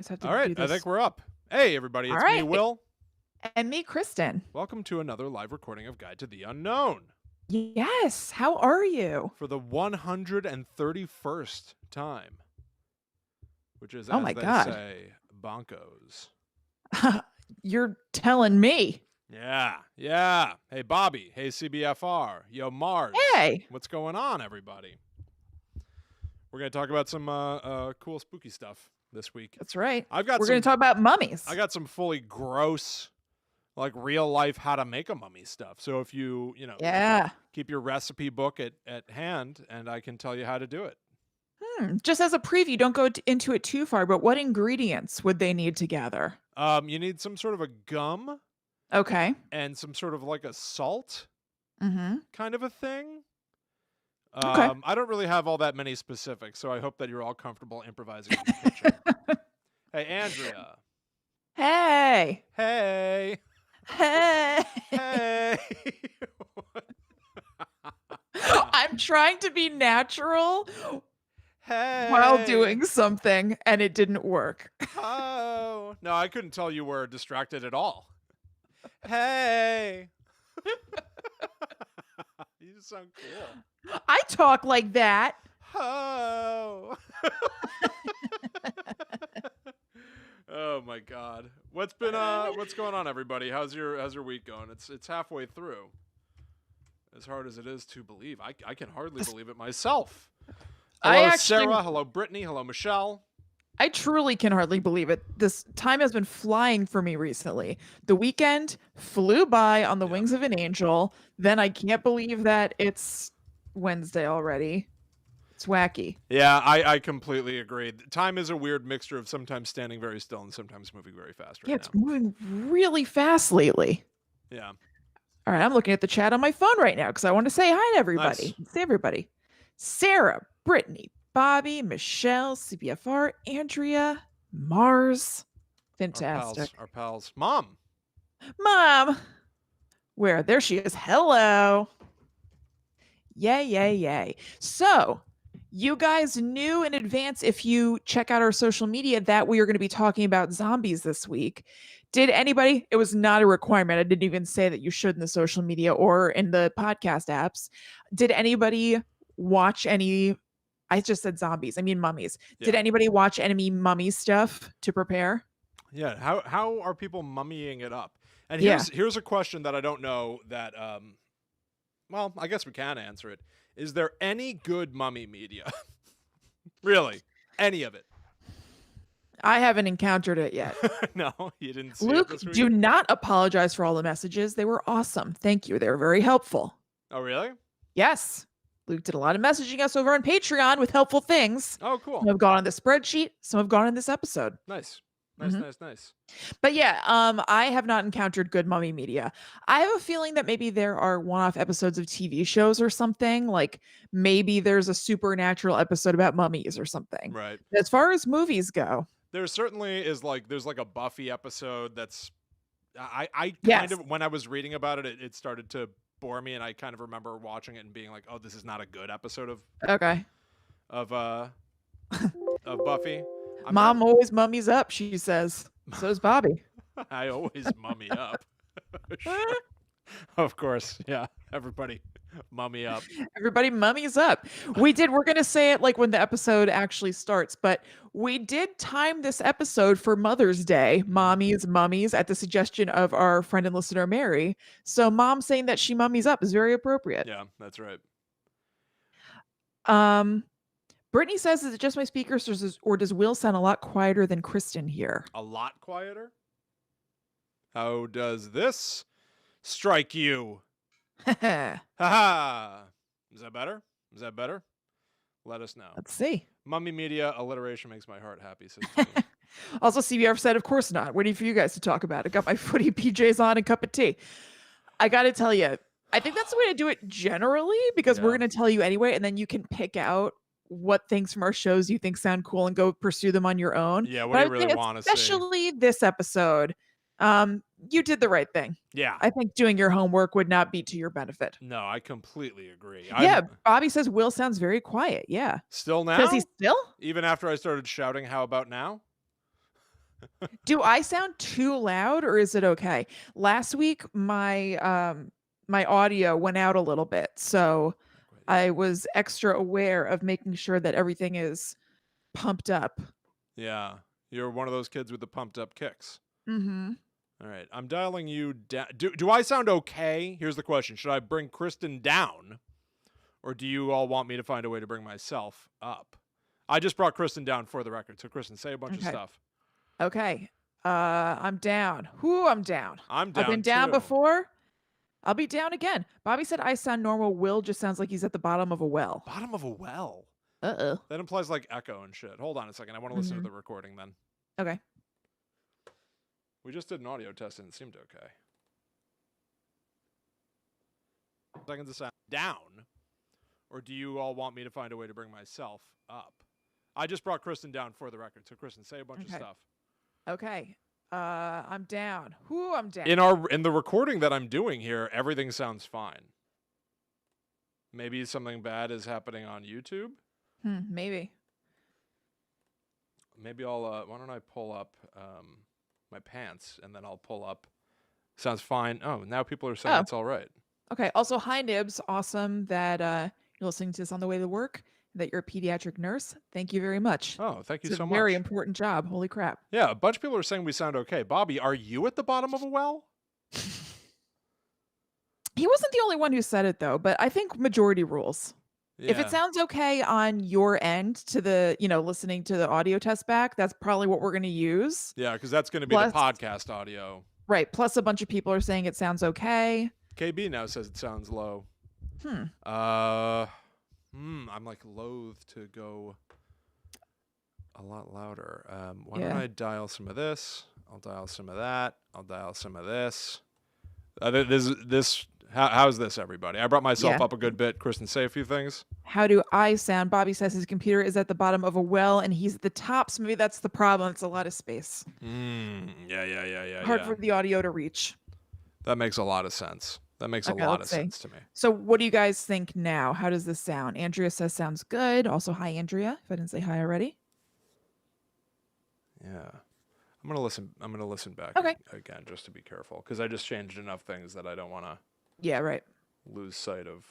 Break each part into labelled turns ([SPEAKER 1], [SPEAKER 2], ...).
[SPEAKER 1] just have to
[SPEAKER 2] All right,
[SPEAKER 1] do
[SPEAKER 2] I
[SPEAKER 1] this.
[SPEAKER 2] think we're up. Hey, everybody,
[SPEAKER 1] All
[SPEAKER 2] it's me,
[SPEAKER 1] right.
[SPEAKER 2] Will.
[SPEAKER 1] And me, Kristen.
[SPEAKER 2] Welcome to another live recording of Guide to the Unknown
[SPEAKER 1] Yes. How are you?
[SPEAKER 2] for the 131st time, which is,
[SPEAKER 1] Oh
[SPEAKER 2] as
[SPEAKER 1] my
[SPEAKER 2] they
[SPEAKER 1] God.
[SPEAKER 2] say, bonkos.
[SPEAKER 1] You're telling me.
[SPEAKER 2] Yeah. Hey, Bobby. Hey, CBFR. Yo, Mars.
[SPEAKER 1] Hey.
[SPEAKER 2] What's going on, everybody? We're going to talk about some cool, spooky stuff this week.
[SPEAKER 1] That's right.
[SPEAKER 2] We're
[SPEAKER 1] going to talk about mummies.
[SPEAKER 2] I got some fully gross, like real life how to make a mummy stuff. So if you keep your recipe book at hand, and I can tell you how to do it.
[SPEAKER 1] Just as a preview, don't go into it too far, but what ingredients would they need to gather?
[SPEAKER 2] You need some sort of a gum
[SPEAKER 1] Okay.
[SPEAKER 2] and some sort of like a salt
[SPEAKER 1] Mm-hmm.
[SPEAKER 2] kind of a thing.
[SPEAKER 1] Okay.
[SPEAKER 2] I don't really have all that many specifics, so I hope that you're all comfortable improvising in the kitchen. Hey, Andrea.
[SPEAKER 1] Hey.
[SPEAKER 2] Hey.
[SPEAKER 1] Hey.
[SPEAKER 2] Hey.
[SPEAKER 1] I'm trying to be natural
[SPEAKER 2] Hey.
[SPEAKER 1] while doing something, and it didn't work.
[SPEAKER 2] Oh. No, I couldn't tell you were distracted at all. Hey. You just sound cool.
[SPEAKER 1] I talk like that.
[SPEAKER 2] Oh. Oh my God. What's going on, everybody? How's your week going? It's halfway through. As hard as it is to believe. I can hardly believe it myself. Hello, Sarah. Hello, Brittany. Hello, Michelle.
[SPEAKER 1] I truly can hardly believe it. This time has been flying for me recently. The weekend flew by on the wings of an angel. Then I can't believe that it's Wednesday already. It's wacky.
[SPEAKER 2] Yeah, I completely agree. Time is a weird mixture of sometimes standing very still and sometimes moving very fast
[SPEAKER 1] Yeah, it's moving really fast lately.
[SPEAKER 2] Yeah.
[SPEAKER 1] All right, I'm looking at the chat on my phone right now because I want to say hi to everybody.
[SPEAKER 2] Nice.
[SPEAKER 1] Say everybody. Sarah, Brittany, Bobby, Michelle, CBFR, Andrea, Mars. Fantastic.
[SPEAKER 2] Our pals. Mom.
[SPEAKER 1] Where? There she is. Hello. Yay. So, you guys knew in advance, if you check out our social media, that we are going to be talking about zombies this week. Did anybody? It was not a requirement. I didn't even say that you should in the social media or in the podcast apps. Did anybody watch any? I just said zombies. I mean mummies. Yeah. Did anybody watch any mummy stuff to prepare?
[SPEAKER 2] Yeah. How are people mummying it up? And here's a question that I don't know that. Well, I guess we can answer it. Is there any good mummy media? Really? Any of it?
[SPEAKER 1] I haven't encountered it yet.
[SPEAKER 2] No, you didn't see
[SPEAKER 1] Luke,
[SPEAKER 2] it this week?
[SPEAKER 1] do not apologize for all the messages. They were awesome. Thank you. They were very helpful.
[SPEAKER 2] Oh, really?
[SPEAKER 1] Yes. Luke did a lot of messaging us over on Patreon with helpful things.
[SPEAKER 2] Oh, cool.
[SPEAKER 1] Some have gone on the spreadsheet. Some have gone in this episode.
[SPEAKER 2] Nice.
[SPEAKER 1] But yeah, I have not encountered good mummy media. I have a feeling that maybe there are one-off episodes of TV shows or something. Like maybe there's a supernatural episode about mummies or something.
[SPEAKER 2] Right.
[SPEAKER 1] As far as movies go,
[SPEAKER 2] there certainly is there's like a Buffy episode that's I kind of, when I was reading about it, it started to bore me, and I kind of remember watching it and being like, oh, this is not a good episode of Buffy.
[SPEAKER 1] Mom always mummies up, she says. So does Bobby.
[SPEAKER 2] I always mummy up. Sure. Of course. Yeah. Everybody mummy up.
[SPEAKER 1] Everybody mummies up. We're going to say it like when the episode actually starts, but we did time this episode for Mother's Day, mummies, at the suggestion of our friend and listener, Mary. So Mom saying that she mummies up is very appropriate.
[SPEAKER 2] Yeah, that's right.
[SPEAKER 1] Brittany says, is it just my speakers or does Will sound a lot quieter than Kristen here?
[SPEAKER 2] A lot quieter? How does this strike you? Ha! Is that better? Let us know.
[SPEAKER 1] Let's see.
[SPEAKER 2] Mummy media alliteration makes my heart happy. Says
[SPEAKER 1] Also, CBR said, of course not. Waiting for you guys to talk about it. Got my footy PJs on and cup of tea. I got to tell you, I think that's the way to do it generally, because we're going to tell you anyway, and then you can pick out what things from our shows you think sound cool and go pursue them on your own.
[SPEAKER 2] Yeah, what do you really want to see?
[SPEAKER 1] Especially this episode. You did the right thing.
[SPEAKER 2] Yeah.
[SPEAKER 1] I think doing your homework would not be to your benefit.
[SPEAKER 2] No, I completely agree.
[SPEAKER 1] Yeah, Bobby says Will sounds very quiet. Yeah.
[SPEAKER 2] Still now?
[SPEAKER 1] Does he still?
[SPEAKER 2] Even after I started shouting, how about now?
[SPEAKER 1] Do I sound too loud or is it okay? Last week my audio went out a little bit, so I was extra aware of making sure that everything is pumped up.
[SPEAKER 2] Yeah, you're one of those kids with the pumped up kicks.
[SPEAKER 1] Mhm.
[SPEAKER 2] All right, I'm dialing you down. Do I sound okay? Here's the question: should I bring Kristen down, or do you all want me to find a way to bring myself up? I just brought Kristen down for the record. So Kristen, say a bunch of
[SPEAKER 1] Okay.
[SPEAKER 2] stuff.
[SPEAKER 1] Okay. I'm down. Whoo, I'm down.
[SPEAKER 2] I'm
[SPEAKER 1] I've
[SPEAKER 2] down
[SPEAKER 1] been down
[SPEAKER 2] too.
[SPEAKER 1] before. I'll be down again. Bobby said I sound normal. Will just sounds like he's at the bottom of a well.
[SPEAKER 2] Bottom of a well.
[SPEAKER 1] Uh-oh.
[SPEAKER 2] That implies like echo and shit. Hold on a second. I want to listen to
[SPEAKER 1] Mhm.
[SPEAKER 2] the recording then.
[SPEAKER 1] Okay.
[SPEAKER 2] We just did an audio test and it seemed okay. Seconds of sound down, or do you all want me to find a way to bring myself up? I just brought Kristen down for the record. So Kristen, say a bunch of
[SPEAKER 1] Okay.
[SPEAKER 2] stuff.
[SPEAKER 1] Okay. I'm down. Whoo, I'm down.
[SPEAKER 2] In the recording that I'm doing here, everything sounds fine. Maybe something bad is happening on YouTube.
[SPEAKER 1] Maybe.
[SPEAKER 2] Maybe I'll. Why don't I pull up my pants and then I'll pull up. Sounds fine. Oh, now people are saying it's all right.
[SPEAKER 1] Okay. Also, hi Nibs. Awesome that you're listening to this on the way to work. That you're a pediatric nurse. Thank you very much.
[SPEAKER 2] Oh, thank you
[SPEAKER 1] It's
[SPEAKER 2] so
[SPEAKER 1] a
[SPEAKER 2] much.
[SPEAKER 1] very important job. Holy crap.
[SPEAKER 2] Yeah, a bunch of people are saying we sound okay. Bobby, are you at the bottom of a well?
[SPEAKER 1] He wasn't the only one who said it though, but I think majority rules.
[SPEAKER 2] Yeah.
[SPEAKER 1] If it sounds okay on your end to the, listening to the audio test back, that's probably what we're going to use.
[SPEAKER 2] Yeah, because that's going to be the podcast audio.
[SPEAKER 1] Right. Plus a bunch of people are saying it sounds okay.
[SPEAKER 2] KB now says it sounds low. I'm like loath to go a lot louder. Why don't I dial some of this? I'll dial some of that. I'll dial some of this. How's this, everybody? I brought myself up a good bit. Kristen, say a few things.
[SPEAKER 1] How do I sound? Bobby says his computer is at the bottom of a well and he's at the top, so maybe that's the problem. It's a lot of space.
[SPEAKER 2] Yeah.
[SPEAKER 1] Hard for the audio to reach.
[SPEAKER 2] That makes a lot of sense. That makes a lot of sense to me.
[SPEAKER 1] So what do you guys think now? How does this sound? Andrea says sounds good. Also, hi, Andrea, if I didn't say hi already.
[SPEAKER 2] Yeah. I'm gonna listen back again just to be careful, because I just changed enough things that I don't want to lose sight of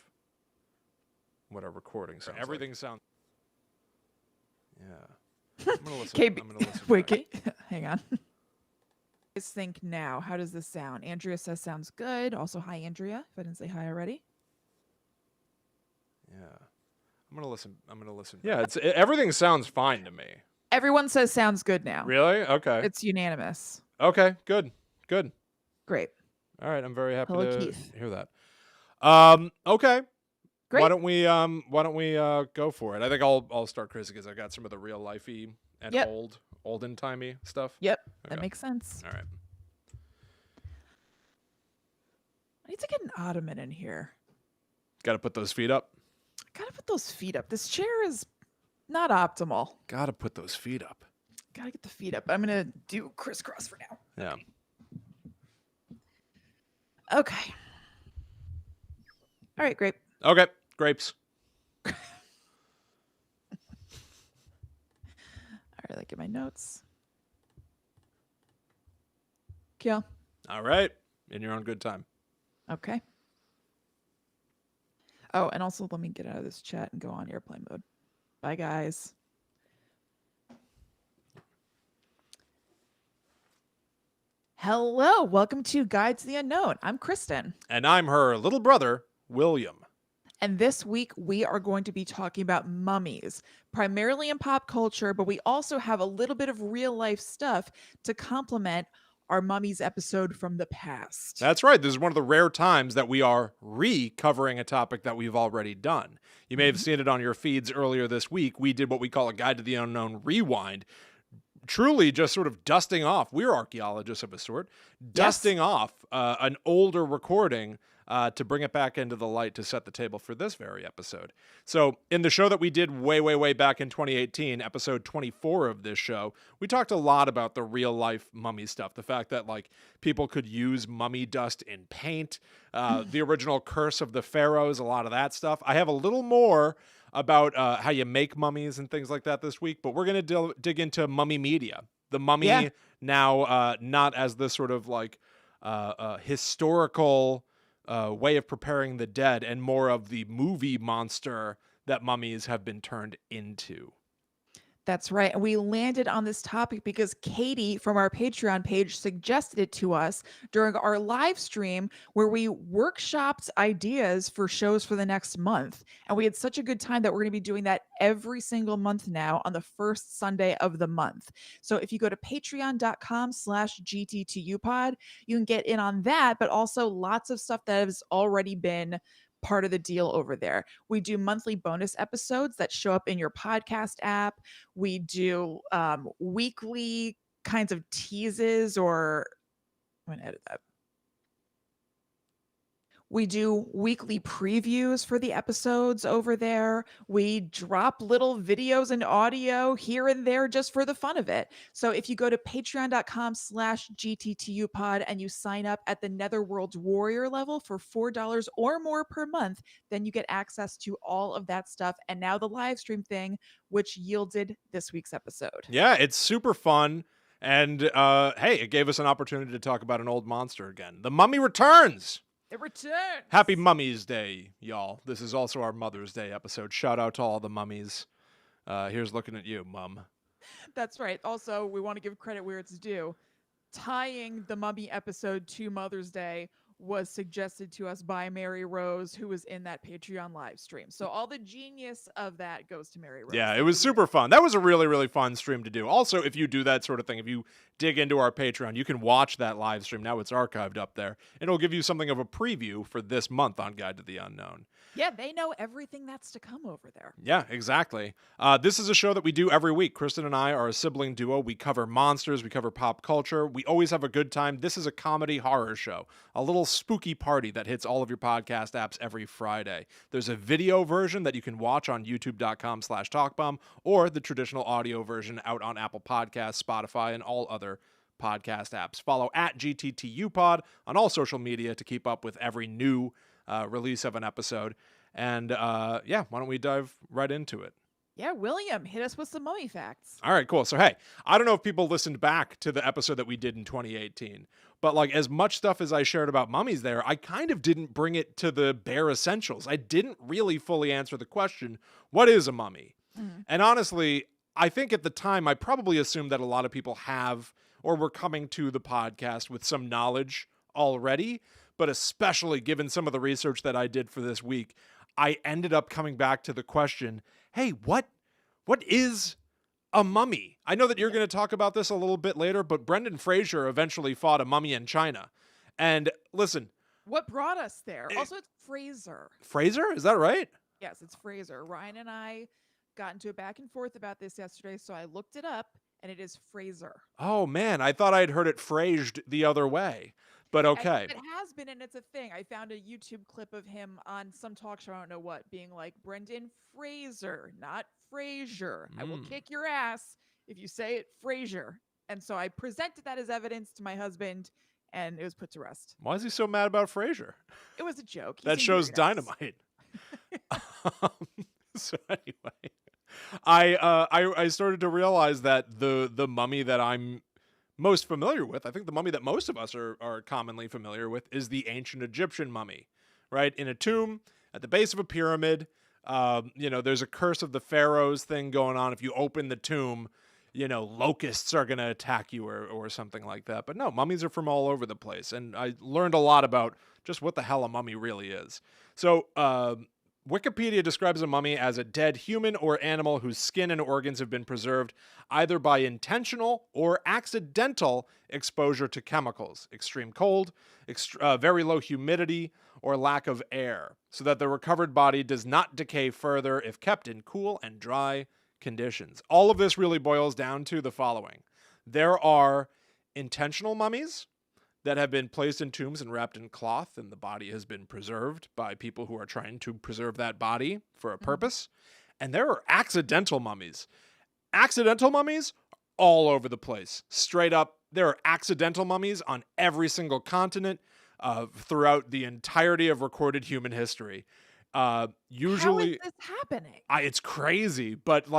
[SPEAKER 2] what our recording sounds
[SPEAKER 3] Everything
[SPEAKER 2] like.
[SPEAKER 3] sounds.
[SPEAKER 2] Yeah. I'm gonna listen.
[SPEAKER 1] KB,
[SPEAKER 2] I'm gonna listen.
[SPEAKER 1] wait, hang on. Guys think now. How does this sound? Andrea says sounds good. Also, hi, Andrea, if I didn't say hi already.
[SPEAKER 2] Yeah. I'm gonna listen. Yeah, everything sounds fine to me.
[SPEAKER 1] Everyone says sounds good now.
[SPEAKER 2] Really? Okay.
[SPEAKER 1] It's unanimous.
[SPEAKER 2] Okay. Good.
[SPEAKER 1] Great.
[SPEAKER 2] All right. I'm very happy
[SPEAKER 1] Hello,
[SPEAKER 2] to
[SPEAKER 1] Keith.
[SPEAKER 2] hear that. Okay.
[SPEAKER 1] Great.
[SPEAKER 2] Why don't we go for it? I think I'll start crazy because I got some of the real lifey and olden timey stuff.
[SPEAKER 1] Yep.
[SPEAKER 2] Okay.
[SPEAKER 1] That makes sense.
[SPEAKER 2] All right.
[SPEAKER 1] I need to get an ottoman in here.
[SPEAKER 2] Got to put those feet up.
[SPEAKER 1] Gotta put those feet up. This chair is not optimal.
[SPEAKER 2] Got to put those feet up.
[SPEAKER 1] Gotta get the feet up. I'm gonna do crisscross for now.
[SPEAKER 2] Yeah.
[SPEAKER 1] Okay. All right, great.
[SPEAKER 2] Okay. Grapes.
[SPEAKER 1] All right, look at my notes. Kill.
[SPEAKER 2] All right. In your own good time.
[SPEAKER 1] Okay. Oh, and also let me get out of this chat and go on airplane mode. Bye, guys. Hello, welcome to Guide to the Unknown. I'm Kristen.
[SPEAKER 2] And I'm her little brother, William.
[SPEAKER 1] And this week we are going to be talking about mummies, primarily in pop culture, but we also have a little bit of real life stuff to complement our mummies episode from the past.
[SPEAKER 2] That's right. This is one of the rare times that we are recovering a topic that we've already done. You may have seen it on your feeds earlier this week. We did what we call a Guide to the Unknown rewind. Truly just sort of dusting off. We're archaeologists of a sort. Dusting off an older recording to bring it back into the light to set the table for this very episode. So in the show that we did way back in 2018, episode 24 of this show, we talked a lot about the real life mummy stuff. The fact that like people could use mummy dust in paint, the original Curse of the Pharaohs, a lot of that stuff. I have a little more about how you make mummies and things like that this week, but we're going to dig into mummy media. The Mummy now not as this sort of like historical way of preparing the dead, and more of the movie monster that mummies have been turned into.
[SPEAKER 1] That's right. And we landed on this topic because Katie from our Patreon page suggested it to us during our live stream where we workshopped ideas for shows for the next month. And we had such a good time that we're going to be doing that every single month now on the first Sunday of the month. So if you go to patreon.com/GTTUpod, you can get in on that, but also lots of stuff that has already been part of the deal over there. We do monthly bonus episodes that show up in your podcast app. We do weekly kinds of teases, or I'm going to edit that. We do weekly previews for the episodes over there. We drop little videos and audio here and there just for the fun of it. So if you go to patreon.com/GTTUpod and you sign up at the Netherworld's Warrior level for $4 or more per month, then you get access to all of that stuff. And now the live stream thing, which yielded this week's episode.
[SPEAKER 2] Yeah, it's super fun. And hey, it gave us an opportunity to talk about an old monster again. The Mummy returns.
[SPEAKER 1] It returns.
[SPEAKER 2] Happy Mummies Day, y'all. This is also our Mother's Day episode. Shout out to all the mummies. Here's looking at you, Mum.
[SPEAKER 1] That's right. Also, we want to give credit where it's due. Tying the Mummy episode to Mother's Day was suggested to us by Mary Rose, who was in that Patreon live stream. So all the genius of that goes to Mary Rose.
[SPEAKER 2] Yeah, it was super fun. That was a really, really fun stream to do. Also, if you do that sort of thing, if you dig into our Patreon, you can watch that live stream. Now it's archived up there. It'll give you something of a preview for this month on Guide to the Unknown.
[SPEAKER 1] Yeah, they know everything that's to come over there.
[SPEAKER 2] Yeah, exactly. This is a show that we do every week. Kristen and I are a sibling duo. We cover monsters. We cover pop culture. We always have a good time. This is a comedy horror show, a little spooky party that hits all of your podcast apps every Friday. There's a video version that you can watch on youtube.com/talkbomb, or the traditional audio version out on Apple Podcasts, Spotify, and all other podcast apps. Follow at GTTUpod on all social media to keep up with every new release of an episode. And yeah, why don't we dive right into it?
[SPEAKER 1] Yeah, William, hit us with some mummy facts.
[SPEAKER 2] All right, cool. So, hey, I don't know if people listened back to the episode that we did in 2018, but like as much stuff as I shared about mummies there, I kind of didn't bring it to the bare essentials. I didn't really fully answer the question, what is a mummy? Mm-hmm. And honestly, I think at the time, I probably assumed that a lot of people have or were coming to the podcast with some knowledge already, but especially given some of the research that I did for this week, I ended up coming back to the question, hey, what is a mummy? I know that you're going to talk about this a little bit later, but Brendan Fraser eventually fought a mummy in China. And listen.
[SPEAKER 1] What brought us there? Also, it's Fraser.
[SPEAKER 2] Fraser? Is that right?
[SPEAKER 1] Yes, it's Fraser. Ryan and I got into a back and forth about this yesterday, so I looked it up, and it is Fraser.
[SPEAKER 2] Oh, man. I thought I'd heard it phrased the other way. But okay.
[SPEAKER 1] And it has been, and it's a thing. I found a YouTube clip of him on some talk show, I don't know what, being like, Brendan Fraser, not Fraser. I will kick your ass if you say it Fraser. And so I presented that as evidence to my husband, and it was put to rest.
[SPEAKER 2] Why is he so mad about Fraser?
[SPEAKER 1] It was a joke.
[SPEAKER 2] That show's dynamite. So anyway, I started to realize that the mummy that I'm most familiar with, I think the mummy that most of us are commonly familiar with, is the ancient Egyptian mummy, right? In a tomb at the base of a pyramid. There's a curse of the pharaohs thing going on. If you open the tomb, locusts are going to attack you or something like that. But no, mummies are from all over the place. And I learned a lot about just what the hell a mummy really is. So, Wikipedia describes a mummy as a dead human or animal whose skin and organs have been preserved either by intentional or accidental exposure to chemicals, extreme cold, very low humidity, or lack of air, so that the recovered body does not decay further if kept in cool and dry conditions. All of this really boils down to the following. There are intentional mummies that have been placed in tombs and wrapped in cloth, and the body has been preserved by people who are trying to preserve that body for a purpose. And there are accidental mummies. Accidental mummies all over the place. Straight up, there are accidental mummies on every single continent throughout the entirety of recorded human history. Usually,
[SPEAKER 1] how is this happening?
[SPEAKER 2] It's crazy, but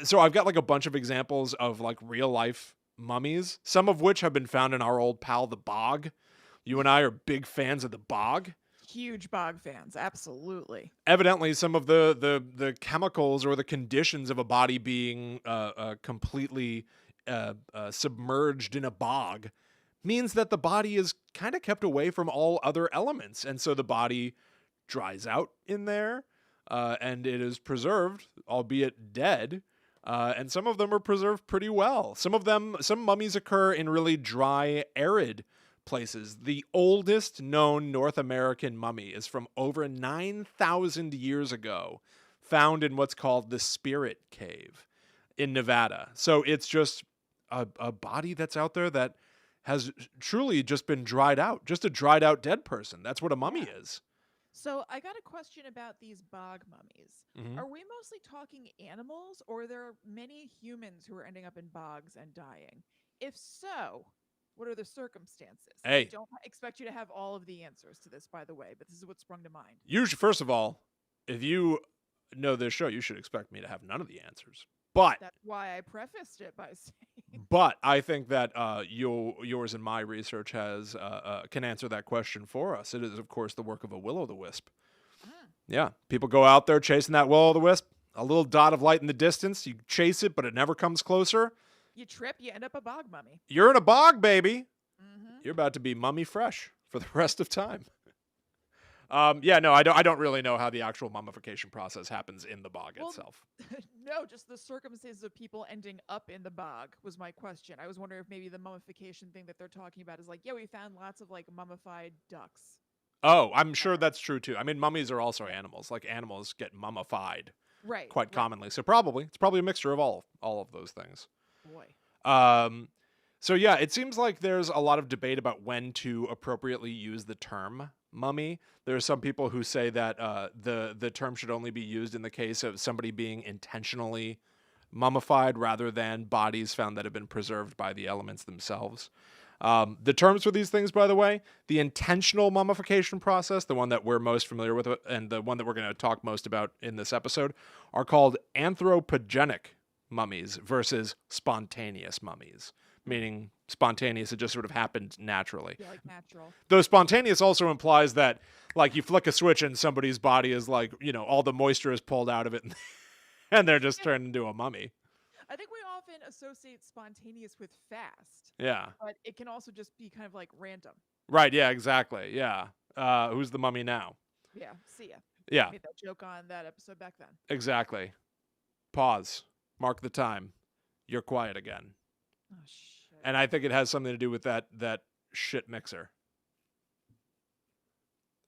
[SPEAKER 2] so I've got like a bunch of examples of like real life mummies, some of which have been found in our old pal, the bog. You and I are big fans of the bog.
[SPEAKER 1] Huge bog fans, absolutely.
[SPEAKER 2] Evidently, some of the chemicals or the conditions of a body being completely submerged in a bog means that the body is kind of kept away from all other elements, and so the body dries out in there, and it is preserved, albeit dead. And some of them are preserved pretty well. Some mummies occur in really dry, arid places. The oldest known North American mummy is from over 9,000 years ago, found in what's called the Spirit Cave in Nevada. So it's just a body that's out there that has truly just been dried out, just a dried out dead person. That's what a mummy is.
[SPEAKER 1] So I got a question about these bog mummies.
[SPEAKER 2] Mhm.
[SPEAKER 1] Are we mostly talking animals, or are there many humans who are ending up in bogs and dying? If so, what are the circumstances? I
[SPEAKER 2] Hey.
[SPEAKER 1] don't expect you to have all of the answers to this, by the way, but this is what sprung to mind.
[SPEAKER 2] First of all, if you know this show, you should expect me to have none of the answers. But
[SPEAKER 1] That's why I prefaced it by saying,
[SPEAKER 2] but I think that yours and my research can answer that question for us. It is, of course, the work of a will-o'-the-wisp. Yeah, people go out there chasing that will-o'-the-wisp. A little dot of light in the distance. You chase it, but it never comes closer.
[SPEAKER 1] you trip, you end up a bog mummy.
[SPEAKER 2] You're in a bog, baby.
[SPEAKER 1] Mm-hmm.
[SPEAKER 2] You're about to be mummy fresh for the rest of time. Yeah, no, I don't really know how the actual mummification process happens in the bog itself.
[SPEAKER 1] No, just the circumstances of people ending up in the bog was my question. I was wondering if maybe the mummification thing that they're talking about is like, yeah, we found lots of like mummified ducks.
[SPEAKER 2] Oh, I'm sure that's true too. I mean, mummies are also animals. Like animals get mummified quite commonly. So it's probably a mixture of all of those things.
[SPEAKER 1] Boy.
[SPEAKER 2] So yeah, it seems like there's a lot of debate about when to appropriately use the term mummy. There are some people who say that the term should only be used in the case of somebody being intentionally mummified rather than bodies found that have been preserved by the elements themselves. The terms for these things, by the way, the intentional mummification process, the one that we're most familiar with and the one that we're going to talk most about in this episode, are called anthropogenic mummies versus spontaneous mummies. Meaning spontaneous, it just sort of happened naturally.
[SPEAKER 1] Yeah, like natural.
[SPEAKER 2] Though spontaneous also implies that, like, you flick a switch and somebody's body is like, all the moisture is pulled out of it and they're just turned into a mummy.
[SPEAKER 1] I think we often associate spontaneous with fast.
[SPEAKER 2] Yeah.
[SPEAKER 1] But it can also just be kind of like random.
[SPEAKER 2] Right, yeah, exactly. Yeah. Who's the mummy now?
[SPEAKER 1] Yeah, see ya.
[SPEAKER 2] Yeah.
[SPEAKER 1] I made that joke on that episode back then.
[SPEAKER 2] Exactly. Pause. Mark the time. You're quiet again.
[SPEAKER 1] Oh, shit.
[SPEAKER 2] And I think it has something to do with that shit mixer.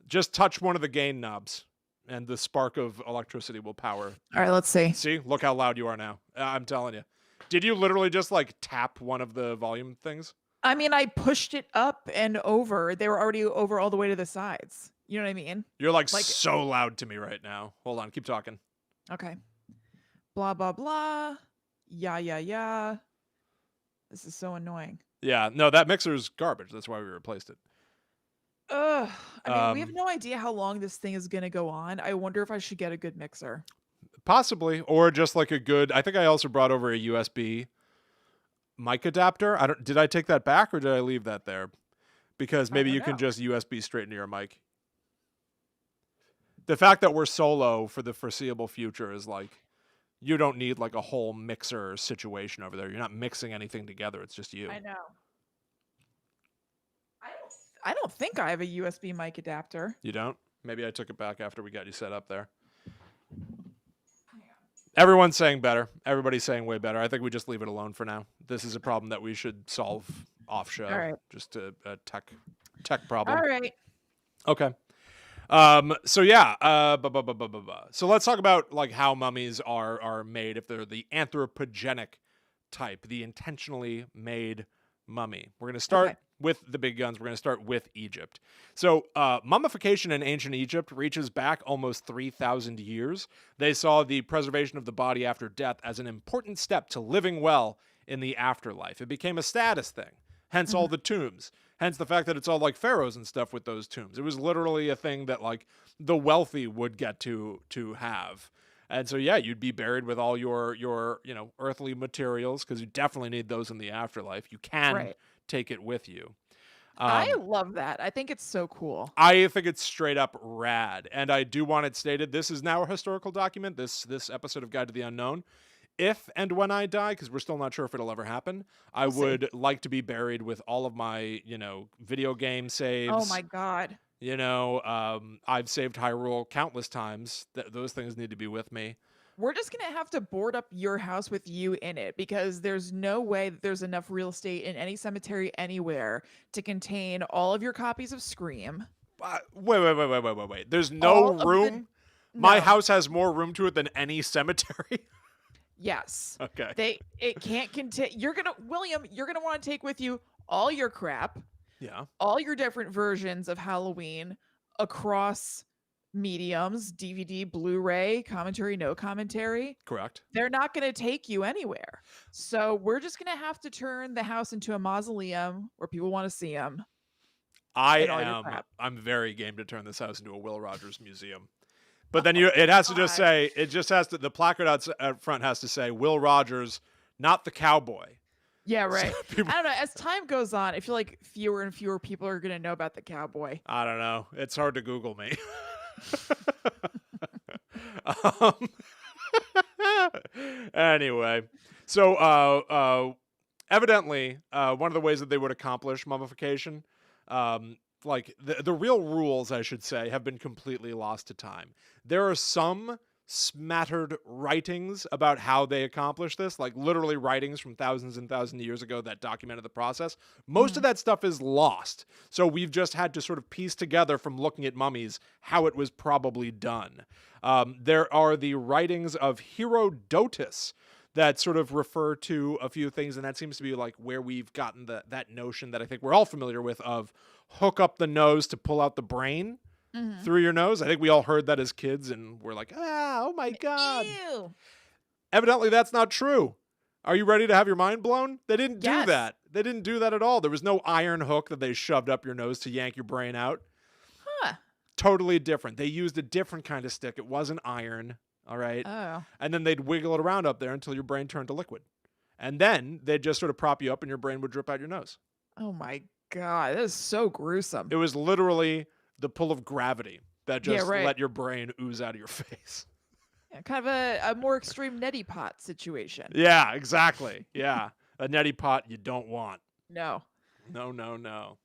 [SPEAKER 2] Just touch one of the gain knobs, and the spark of electricity will power.
[SPEAKER 1] All right, let's see.
[SPEAKER 2] See? Look how loud you are now. I'm telling you. Did you literally just, like, tap one of the volume things?
[SPEAKER 1] I mean, I pushed it up and over. They were already over all the way to the sides. You know what I mean?
[SPEAKER 2] You're, like so loud to me right now. Hold on. Keep talking.
[SPEAKER 1] Okay. Blah, blah, blah. Yeah. This is so annoying.
[SPEAKER 2] Yeah, no, that mixer's garbage. That's why we replaced it.
[SPEAKER 1] Ugh. I mean, we have no idea how long this thing is going to go on. I wonder if I should get a good mixer.
[SPEAKER 2] Possibly. Or just like a good... I think I also brought over a USB mic adapter. Did I take that back or did I leave that there? Because maybe you can just USB straight into your mic. The fact that we're solo for the foreseeable future is like... You don't need like a whole mixer situation over there. You're not mixing anything together. It's just you.
[SPEAKER 1] I know. I don't think I have a USB mic adapter.
[SPEAKER 2] You don't? Maybe I took it back after we got you set up there. Everyone's saying better. Everybody's saying way better. I think we just leave it alone for now. This is a problem that we should solve off show.
[SPEAKER 1] All right.
[SPEAKER 2] Just a tech problem.
[SPEAKER 1] All right.
[SPEAKER 2] Okay. So yeah, so let's talk about like how mummies are made if they're the anthropogenic type, the intentionally made mummy. We're going to start with the big guns. We're going to start with Egypt. So, mummification in ancient Egypt reaches back almost 3,000 years. They saw the preservation of the body after death as an important step to living well in the afterlife. It became a status thing. Hence all the tombs. Hence the fact that it's all like pharaohs and stuff with those tombs. It was literally a thing that like the wealthy would get to have. And so yeah, you'd be buried with all your earthly materials, because you definitely need those in the afterlife. You can
[SPEAKER 1] Right.
[SPEAKER 2] take it with you.
[SPEAKER 1] I
[SPEAKER 2] Um,
[SPEAKER 1] love that. I think it's so cool.
[SPEAKER 2] I think it's straight up rad, and I do want it stated. This is now a historical document. This episode of Guide to the Unknown. If and when I die, because we're still not sure if it'll ever happen, I
[SPEAKER 1] We'll see.
[SPEAKER 2] would like to be buried with all of my video game
[SPEAKER 1] Oh
[SPEAKER 2] saves.
[SPEAKER 1] my God.
[SPEAKER 2] I've saved Hyrule countless times. Those things need to be with me.
[SPEAKER 1] We're just going to have to board up your house with you in it because there's no way that there's enough real estate in any cemetery anywhere to contain all of your copies of Scream.
[SPEAKER 2] Wait. There's no
[SPEAKER 1] All of the
[SPEAKER 2] room. My
[SPEAKER 1] No.
[SPEAKER 2] house has more room to it than any cemetery.
[SPEAKER 1] Yes.
[SPEAKER 2] Okay.
[SPEAKER 1] It can't contain. William, you're going to want to take with you all your crap,
[SPEAKER 2] Yeah.
[SPEAKER 1] all your different versions of Halloween across mediums, DVD, Blu-ray, commentary, no commentary.
[SPEAKER 2] Correct.
[SPEAKER 1] They're not going to take you anywhere. So we're just going to have to turn the house into a mausoleum where people want to see them.
[SPEAKER 2] I'm very game to turn this house into a Will Rogers museum. But then it has to just say, the placard out front has to say Will Rogers, not the cowboy.
[SPEAKER 1] Yeah, right.
[SPEAKER 2] So people,
[SPEAKER 1] I don't know. As time goes on, I feel like fewer and fewer people are going to know about the cowboy.
[SPEAKER 2] I don't know. It's hard to Google me. um, anyway, so evidently, one of the ways that they would accomplish mummification, like the real rules, I should say, have been completely lost to time. There are some smattered writings about how they accomplished this, like literally writings from thousands and thousands of years ago that documented the process. Most of that stuff is lost. So we've just had to sort of piece together from looking at mummies how it was probably done. There are the writings of Herodotus that sort of refer to a few things, and that seems to be like where we've gotten that notion that I think we're all familiar with of hook up the nose to pull out the brain through your nose. I think we all heard that as kids, and we're like, oh my God.
[SPEAKER 1] Ew.
[SPEAKER 2] Evidently, that's not true. Are you ready to have your mind blown? They didn't do
[SPEAKER 1] Yes.
[SPEAKER 2] that. They didn't do that at all. There was no iron hook that they shoved up your nose to yank your brain out.
[SPEAKER 1] Huh.
[SPEAKER 2] Totally different. They used a different kind of stick. It wasn't iron. All right.
[SPEAKER 1] Oh.
[SPEAKER 2] And then they'd wiggle it around up there until your brain turned to liquid. And then they'd just sort of prop you up and your brain would drip out your nose.
[SPEAKER 1] Oh my God. That is so gruesome.
[SPEAKER 2] It was literally the pull of gravity that just
[SPEAKER 1] right.
[SPEAKER 2] let your brain ooze out of your face.
[SPEAKER 1] Yeah, kind of a more extreme neti pot situation.
[SPEAKER 2] Yeah, exactly. Yeah. A neti pot you don't want.
[SPEAKER 1] No.
[SPEAKER 2] No.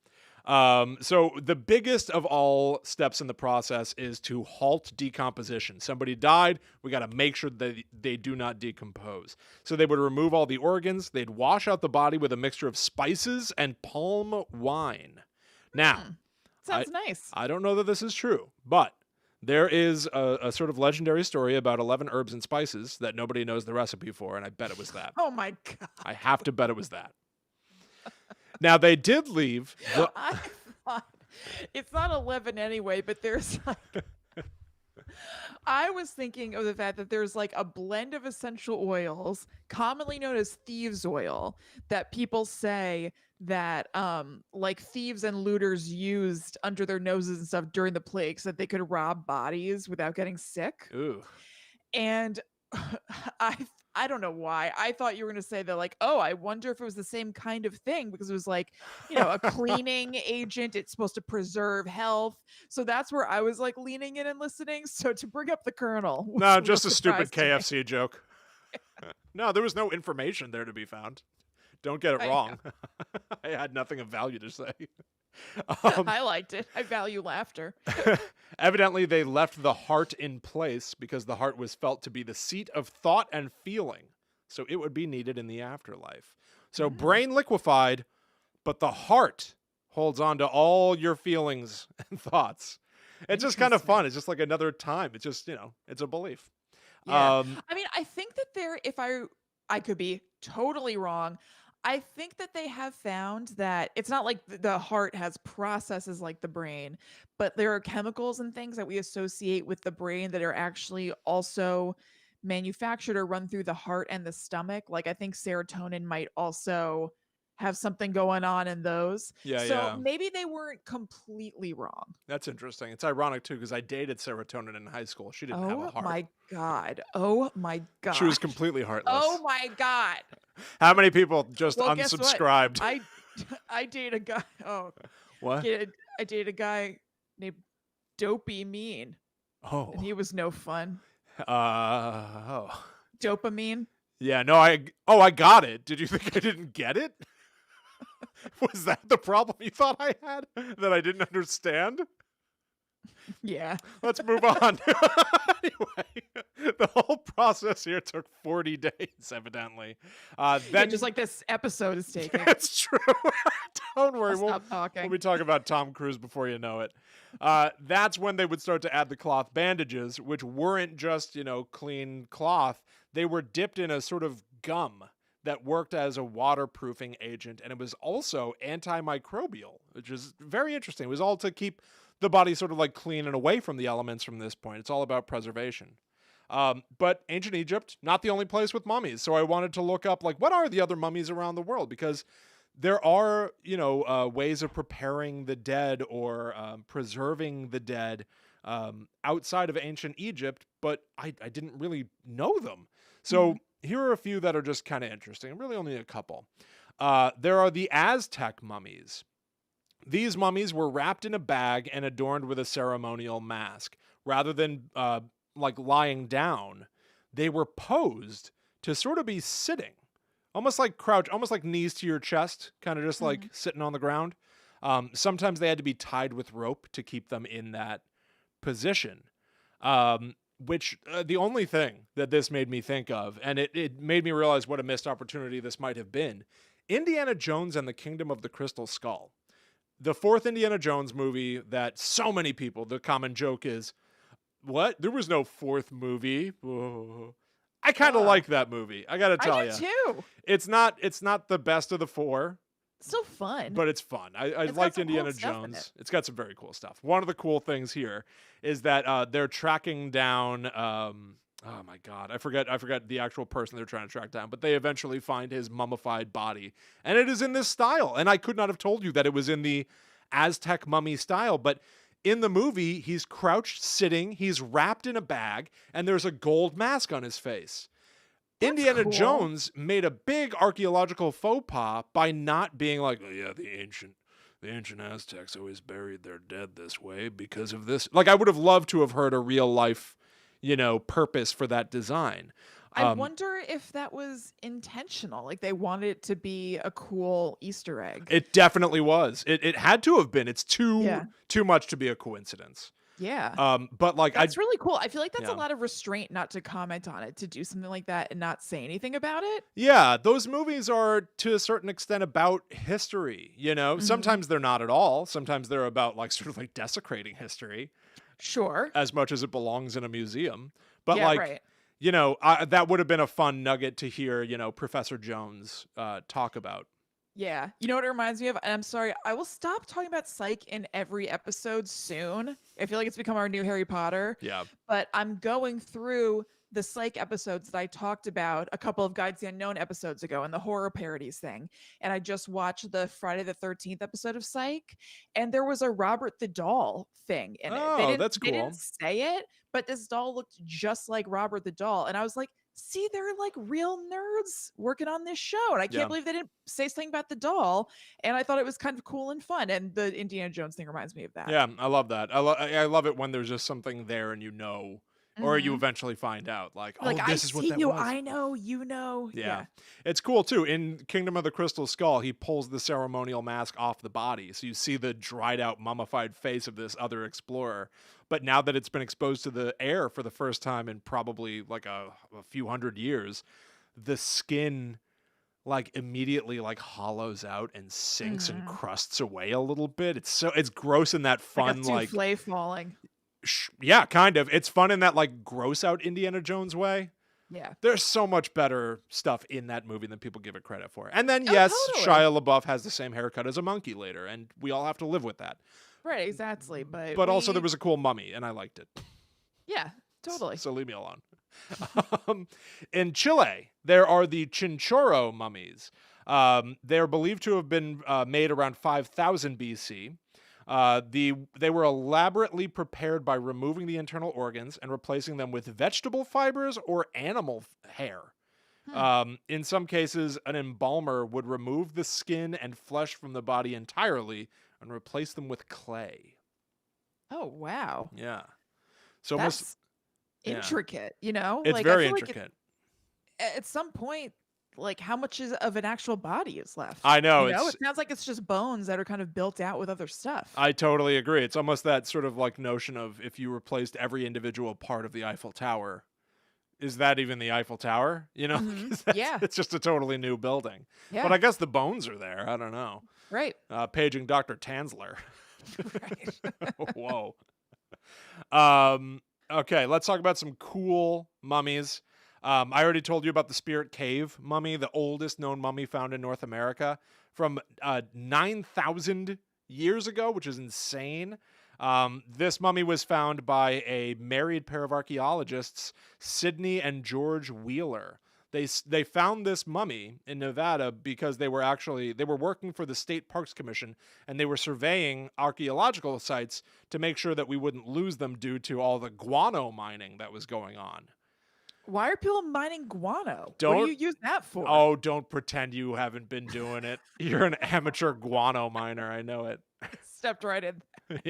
[SPEAKER 2] So the biggest of all steps in the process is to halt decomposition. Somebody died, we got to make sure that they do not decompose. So they would remove all the organs, they'd wash out the body with a mixture of spices and palm wine. Now,
[SPEAKER 1] sounds nice.
[SPEAKER 2] I don't know that this is true, but there is a sort of legendary story about 11 herbs and spices that nobody knows the recipe for, and I bet it was that.
[SPEAKER 1] Oh my God.
[SPEAKER 2] I have to bet it was that. Now, they did leave the...
[SPEAKER 1] I thought it's not 11 anyway, but there's like I was thinking of the fact that there's like a blend of essential oils, commonly known as thieves oil, that people say that like thieves and looters used under their noses and stuff during the plague so that they could rob bodies without getting sick.
[SPEAKER 2] Ooh.
[SPEAKER 1] And I don't know why. I thought you were going to say that, like, oh, I wonder if it was the same kind of thing because it was like, a cleaning agent. It's supposed to preserve health. So that's where I was like leaning in and listening. So to bring up the Colonel.
[SPEAKER 2] No, just a stupid KFC joke. No, there was no information there to be found. Don't get it wrong. I had nothing of value to say.
[SPEAKER 1] I liked it. I value laughter.
[SPEAKER 2] Evidently, they left the heart in place because the heart was felt to be the seat of thought and feeling, so it would be needed in the afterlife. So brain liquefied, but the heart holds on to all your feelings and thoughts. It's just kind of fun. It's just like another time. It's just, it's a belief.
[SPEAKER 1] Yeah. I mean, I think that if I could be totally wrong. I think that they have found that it's not like the heart has processes like the brain, but there are chemicals and things that we associate with the brain that are actually also manufactured or run through the heart and the stomach. Like I think serotonin might also have something going on in those.
[SPEAKER 2] Yeah,
[SPEAKER 1] So
[SPEAKER 2] yeah.
[SPEAKER 1] maybe they weren't completely wrong.
[SPEAKER 2] That's interesting. It's ironic too because I dated serotonin in high school. She didn't have a
[SPEAKER 1] Oh
[SPEAKER 2] heart.
[SPEAKER 1] my God. Oh my
[SPEAKER 2] She was
[SPEAKER 1] God.
[SPEAKER 2] completely
[SPEAKER 1] Oh
[SPEAKER 2] heartless.
[SPEAKER 1] my God.
[SPEAKER 2] How many people just
[SPEAKER 1] Well, guess what?
[SPEAKER 2] unsubscribed?
[SPEAKER 1] I date a guy. Oh,
[SPEAKER 2] What?
[SPEAKER 1] I date a guy named Dopey Mean, and
[SPEAKER 2] Oh.
[SPEAKER 1] he was no fun.
[SPEAKER 2] Oh.
[SPEAKER 1] Dopamine.
[SPEAKER 2] Yeah, no, I got it. Did you think I didn't get it? Was that the problem you thought I had that I didn't understand?
[SPEAKER 1] Yeah.
[SPEAKER 2] Let's move on. Anyway, the whole process here took 40 days, evidently.
[SPEAKER 1] Yeah,
[SPEAKER 2] Then
[SPEAKER 1] just like this episode is taking.
[SPEAKER 2] it's true. Don't worry,
[SPEAKER 1] I'll
[SPEAKER 2] we'll
[SPEAKER 1] stop talking.
[SPEAKER 2] be talking about Tom Cruise before you know it. That's when they would start to add the cloth bandages, which weren't just clean cloth. They were dipped in a sort of gum that worked as a waterproofing agent, and it was also antimicrobial, which is very interesting. It was all to keep the body sort of like clean and away from the elements from this point. It's all about preservation. But ancient Egypt, not the only place with mummies. So I wanted to look up, like, what are the other mummies around the world? Because there are, ways of preparing the dead or preserving the dead outside of ancient Egypt, but I didn't really know them. So here are a few that are just kind of interesting. Really only a couple. There are the Aztec mummies. These mummies were wrapped in a bag and adorned with a ceremonial mask. Rather than like lying down, they were posed to sort of be sitting, almost like crouch, almost like knees to your chest, kind of just like sitting on the ground. Sometimes they had to be tied with rope to keep them in that position. Which the only thing that this made me think of, and it made me realize what a missed opportunity this might have been, Indiana Jones and the Kingdom of the Crystal Skull. The fourth Indiana Jones movie that so many people, the common joke is, what? There was no fourth movie. Oh. I kind of like that movie. I got to tell you.
[SPEAKER 1] I do too.
[SPEAKER 2] It's not the best of the four.
[SPEAKER 1] It's so fun.
[SPEAKER 2] But it's fun. I liked Indiana Jones. It's got some very cool stuff. One of the cool things here is that they're tracking down oh my God, I forgot the actual person they're trying to track down, but they eventually find his mummified body. And it is in this style. And I could not have told you that it was in the Aztec mummy style, but in the movie, he's crouched sitting, he's wrapped in a bag, and there's a gold mask on his face.
[SPEAKER 1] That's
[SPEAKER 2] Indiana
[SPEAKER 1] cool.
[SPEAKER 2] Jones made a big archaeological faux pas by not being like, oh yeah, the ancient Aztecs always buried their dead this way because of this. Like, I would have loved to have heard a real life, purpose for that design.
[SPEAKER 1] I wonder if that was intentional. Like they wanted it to be a cool Easter egg.
[SPEAKER 2] It definitely was. It had to have been. It's too much to be a coincidence.
[SPEAKER 1] Yeah.
[SPEAKER 2] But like
[SPEAKER 1] that's really cool. I feel like that's a lot of restraint not to comment on it, to do something like that and not say anything about it.
[SPEAKER 2] Yeah, those movies are to a certain extent about history, Sometimes they're not at all. Sometimes they're about like sort of like desecrating history.
[SPEAKER 1] Sure.
[SPEAKER 2] As much as it belongs in a museum. But
[SPEAKER 1] right.
[SPEAKER 2] That would have been a fun nugget to hear, Professor Jones talk about.
[SPEAKER 1] Yeah. You know what it reminds me of? And I'm sorry, I will stop talking about Psych in every episode soon. I feel like it's become our new Harry Potter.
[SPEAKER 2] Yeah.
[SPEAKER 1] But I'm going through the Psych episodes that I talked about a couple of Guides to the Unknown episodes ago and the horror parodies thing. And I just watched the Friday the 13th episode of Psych, and there was a Robert the Doll thing in it.
[SPEAKER 2] Oh, that's cool.
[SPEAKER 1] They didn't say it, but this doll looked just like Robert the Doll. And I was like, see, they're like real nerds working on this show. And I can't believe they didn't say something about the doll. And I thought it was kind of cool and fun. And the Indiana Jones thing reminds me of that.
[SPEAKER 2] Yeah, I love that. I love it when there's just something there and or you eventually find out, like, oh, this is what that was.
[SPEAKER 1] I know, Yeah.
[SPEAKER 2] It's cool, too. In Kingdom of the Crystal Skull, he pulls the ceremonial mask off the body. So you see the dried out, mummified face of this other explorer. But now that it's been exposed to the air for the first time in probably like a few hundred years, the skin like immediately like hollows out and sinks and crusts away a little bit. It's gross in that fun,
[SPEAKER 1] like a souffle falling.
[SPEAKER 2] Yeah, kind of. It's fun in that like gross out Indiana Jones way.
[SPEAKER 1] Yeah.
[SPEAKER 2] There's so much better stuff in that movie than people give it credit for. And then, yes, totally. Shia LaBeouf has the same haircut as a monkey later, and we all have to live with that.
[SPEAKER 1] Right, exactly. But
[SPEAKER 2] also there was a cool mummy, and I liked it.
[SPEAKER 1] Yeah, totally.
[SPEAKER 2] So leave me alone. In Chile, there are the Chinchorro mummies. They're believed to have been made around 5000 BC. They were elaborately prepared by removing the internal organs and replacing them with vegetable fibers or animal hair.
[SPEAKER 1] Hmm.
[SPEAKER 2] In some cases, an embalmer would remove the skin and flesh from the body entirely and replace them with clay.
[SPEAKER 1] Oh, wow.
[SPEAKER 2] Yeah. So almost,
[SPEAKER 1] That's
[SPEAKER 2] yeah,
[SPEAKER 1] intricate, you know?
[SPEAKER 2] it's
[SPEAKER 1] Like, I
[SPEAKER 2] very
[SPEAKER 1] feel like
[SPEAKER 2] intricate.
[SPEAKER 1] at some point, like, how much of an actual body is left?
[SPEAKER 2] I know
[SPEAKER 1] You know,
[SPEAKER 2] it's
[SPEAKER 1] it sounds like it's just bones that are kind of built out with other stuff.
[SPEAKER 2] I totally agree. It's almost that sort of like notion of if you replaced every individual part of the Eiffel Tower, is that even the Eiffel Tower? You know,
[SPEAKER 1] Mhm.
[SPEAKER 2] 'Cause
[SPEAKER 1] Yeah.
[SPEAKER 2] it's just a totally new building. But
[SPEAKER 1] Yeah.
[SPEAKER 2] I guess the bones are there. I don't know.
[SPEAKER 1] Right.
[SPEAKER 2] Paging Dr. Tansler.
[SPEAKER 1] Right.
[SPEAKER 2] Whoa. Um, okay, let's talk about some cool mummies. I already told you about the Spirit Cave mummy, the oldest known mummy found in North America from 9,000 years ago, which is insane. This mummy was found by a married pair of archaeologists, Sidney and George Wheeler. They found this mummy in Nevada because they were working for the State Parks Commission, and they were surveying archaeological sites to make sure that we wouldn't lose them due to all the guano mining that was going on.
[SPEAKER 1] Why are people mining guano? What do you
[SPEAKER 2] Don't
[SPEAKER 1] use that for?
[SPEAKER 2] don't pretend you haven't been doing it. You're an amateur guano miner, I know it.
[SPEAKER 1] Stepped right in.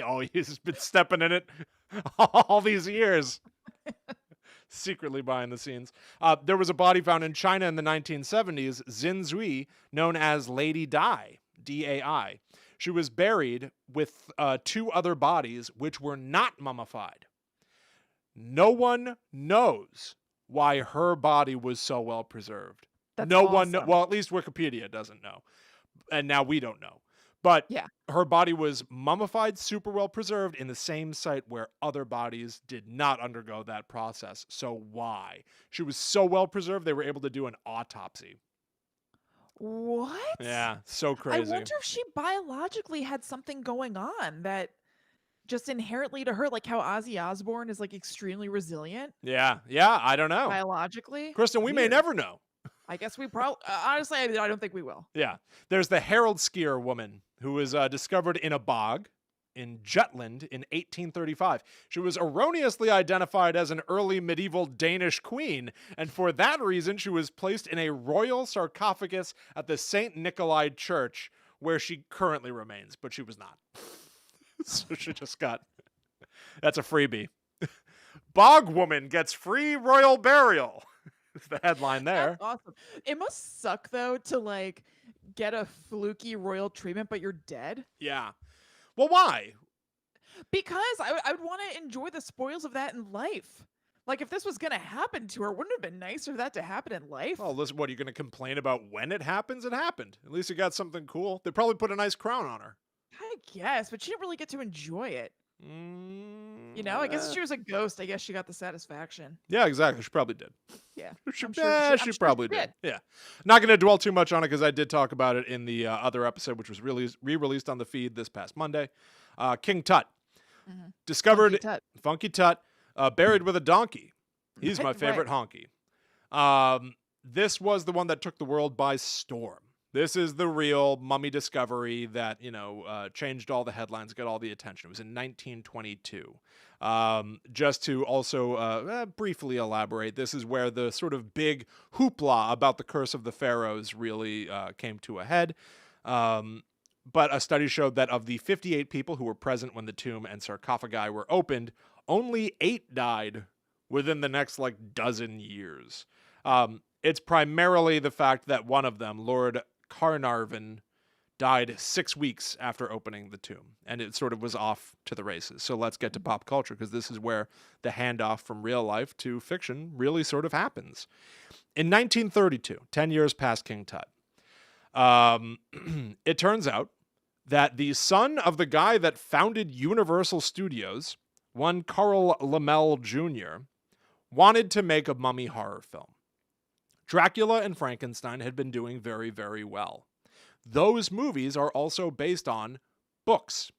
[SPEAKER 2] Oh, he's been stepping in it all these years. Secretly behind the scenes. There was a body found in China in the 1970s, Xin Zhui, known as Lady Dai, D-A-I. She was buried with 2 other bodies, which were not mummified. No one knows why her body was so well preserved.
[SPEAKER 1] That's
[SPEAKER 2] No one,
[SPEAKER 1] awesome.
[SPEAKER 2] well, at least Wikipedia doesn't know. And now we don't know. But
[SPEAKER 1] Yeah.
[SPEAKER 2] her body was mummified, super well preserved in the same site where other bodies did not undergo that process. So why? She was so well preserved, they were able to do an autopsy.
[SPEAKER 1] What?
[SPEAKER 2] Yeah, so
[SPEAKER 1] I
[SPEAKER 2] crazy.
[SPEAKER 1] wonder if she biologically had something going on that just inherently to her, like how Ozzy Osbourne is like extremely resilient
[SPEAKER 2] Yeah, I don't know.
[SPEAKER 1] biologically.
[SPEAKER 2] Kristen, we may
[SPEAKER 1] Weird.
[SPEAKER 2] never know.
[SPEAKER 1] I guess we probably, honestly, I don't think we will.
[SPEAKER 2] Yeah. There's the Harold Skier woman who was discovered in a bog in Jutland in 1835. She was erroneously identified as an early medieval Danish queen, and for that reason, she was placed in a royal sarcophagus at the St. Nikolai Church, where she currently remains, but she was not. So she just got... That's a freebie. Bog woman gets free royal burial. Is the headline there.
[SPEAKER 1] That's awesome. It must suck though to like get a fluky royal treatment, but you're dead.
[SPEAKER 2] Yeah. Well, why?
[SPEAKER 1] Because I would want to enjoy the spoils of that in life. Like if this was gonna happen to her, wouldn't it have been nicer for that to happen in life?
[SPEAKER 2] Oh, listen, what, are you going to complain about when it happens? It happened. At least you got something cool. They probably put a nice crown on her.
[SPEAKER 1] I guess, but she didn't really get to enjoy it. You know, I guess if she was a ghost, I guess she got the sasatisfaction.
[SPEAKER 2] Yeah, exactly. She probably did.
[SPEAKER 1] Yeah,
[SPEAKER 2] She,
[SPEAKER 1] I'm sure.
[SPEAKER 2] yeah, she probably did. Yeah. Not going to dwell too much on it because I did talk about it in the other episode, which was re-released on the feed this past Monday. King Tut.
[SPEAKER 1] Mhm.
[SPEAKER 2] Discovered
[SPEAKER 1] Funky Tut.
[SPEAKER 2] Funky Tut, buried with a donkey. He's my
[SPEAKER 1] Right.
[SPEAKER 2] favorite honky. This was the one that took the world by storm. This is the real mummy discovery that, changed all the headlines, got all the attention. It was in 1922. Just to also briefly elaborate, this is where the sort of big hoopla about the curse of the pharaohs really came to a head. But a study showed that of the 58 people who were present when the tomb and sarcophagi were opened, only 8 died within the next dozen years. It's primarily the fact that one of them, Lord Carnarvon, died 6 weeks after opening the tomb, and it sort of was off to the races. So let's get to pop culture, because this is where the handoff from real life to fiction really sort of happens. In 1932, 10 years past King Tut, it turns out that the son of the guy that founded Universal Studios, one Carl Laemmle Jr., wanted to make a mummy horror film. Dracula and Frankenstein had been doing very, very well. Those movies are also based on books.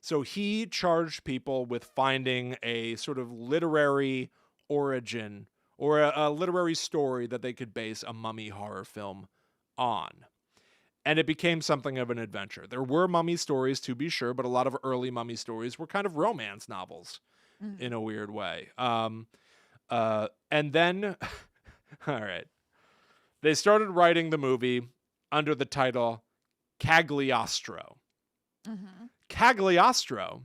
[SPEAKER 2] So he charged people with finding a sort of literary origin or a literary story that they could base a mummy horror film on. and it became something of an adventure. There were mummy stories, to be sure, but a lot of early mummy stories were kind of romance novels in a weird way. And then, all right, they started writing the movie under the title Cagliostro. Cagliostro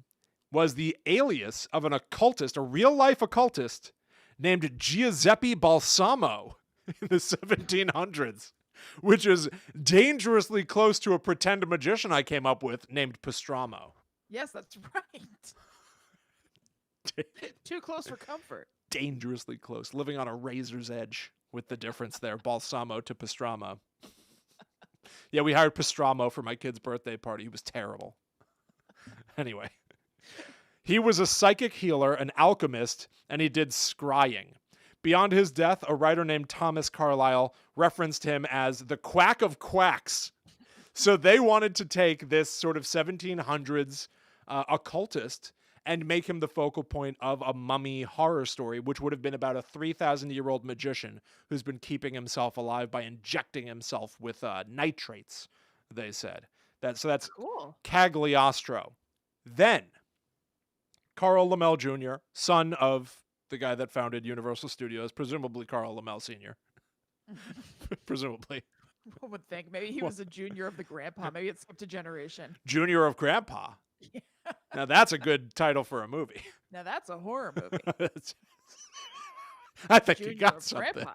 [SPEAKER 2] was the alias of an occultist, a real-life occultist, named Giuseppe Balsamo in the 1700s, which is dangerously close to a pretend magician I came up with named Pastramo.
[SPEAKER 1] Yes, that's right. Too close for comfort.
[SPEAKER 2] Dangerously close, living on a razor's edge with the difference there, Balsamo to Pastramo. Yeah, we hired Pastramo for my kid's birthday party. He was terrible. Anyway, he was a psychic healer, an alchemist, and he did scrying. Beyond his death, a writer named Thomas Carlyle referenced him as the quack of quacks. So they wanted to take this sort of 1700s occultist and make him the focal point of a mummy horror story, which would have been about a 3,000-year-old magician who's been keeping himself alive by injecting himself with nitrates, they said. So that's
[SPEAKER 1] cool.
[SPEAKER 2] Cagliostro. Then, Carl Lammle Jr., son of the guy that founded Universal Studios, presumably Carl Lammle Sr., presumably.
[SPEAKER 1] One would think. Maybe he was a junior of the grandpa. Maybe it skipped a generation.
[SPEAKER 2] Junior of Grandpa.
[SPEAKER 1] Yeah.
[SPEAKER 2] Now that's a good title for a movie.
[SPEAKER 1] Now that's a horror movie.
[SPEAKER 2] I think
[SPEAKER 1] Junior
[SPEAKER 2] you got
[SPEAKER 1] of
[SPEAKER 2] something.
[SPEAKER 1] Grandpa.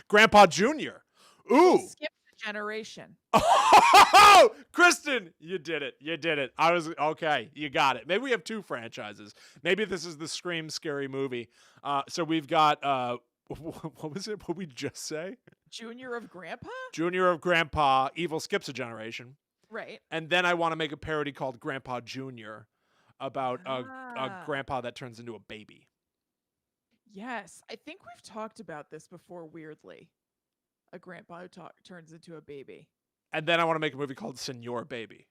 [SPEAKER 2] Grandpa Jr. Ooh.
[SPEAKER 1] Skip a generation.
[SPEAKER 2] Oh, Kristen, you did it. You did it. I was okay. You got it. Maybe we have two franchises. Maybe this is the Scream Scary Movie. So we've got what was it? What we just say?
[SPEAKER 1] Junior of Grandpa?
[SPEAKER 2] Junior of Grandpa. Evil skips a generation.
[SPEAKER 1] Right.
[SPEAKER 2] And then I want to make a parody called Grandpa Jr. about a grandpa that turns into a baby.
[SPEAKER 1] Yes. I think we've talked about this before, weirdly. A grandpa who turns into a baby.
[SPEAKER 2] And then I want to make a movie called Senior Baby.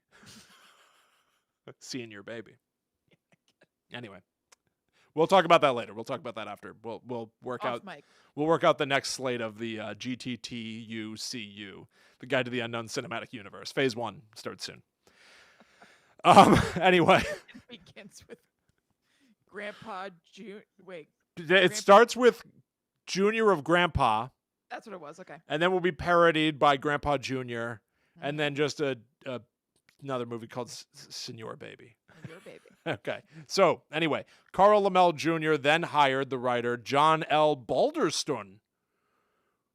[SPEAKER 2] Senior Baby. Anyway. We'll talk about that later. We'll talk about that after. We'll work
[SPEAKER 1] Off
[SPEAKER 2] out
[SPEAKER 1] mic.
[SPEAKER 2] We'll work out the next slate of the GTTUCU, the Guide to the Unknown Cinematic Universe. Phase 1 starts soon. Anyway,
[SPEAKER 1] It begins with Grandpa Wait.
[SPEAKER 2] It starts with Junior of Grandpa.
[SPEAKER 1] That's what it was. Okay.
[SPEAKER 2] And then we'll be parodied by Grandpa Jr. And then just another movie called Senior Baby.
[SPEAKER 1] Senior Baby.
[SPEAKER 2] Okay. So anyway, Carl Lammle Jr. then hired the writer John L. Balderston,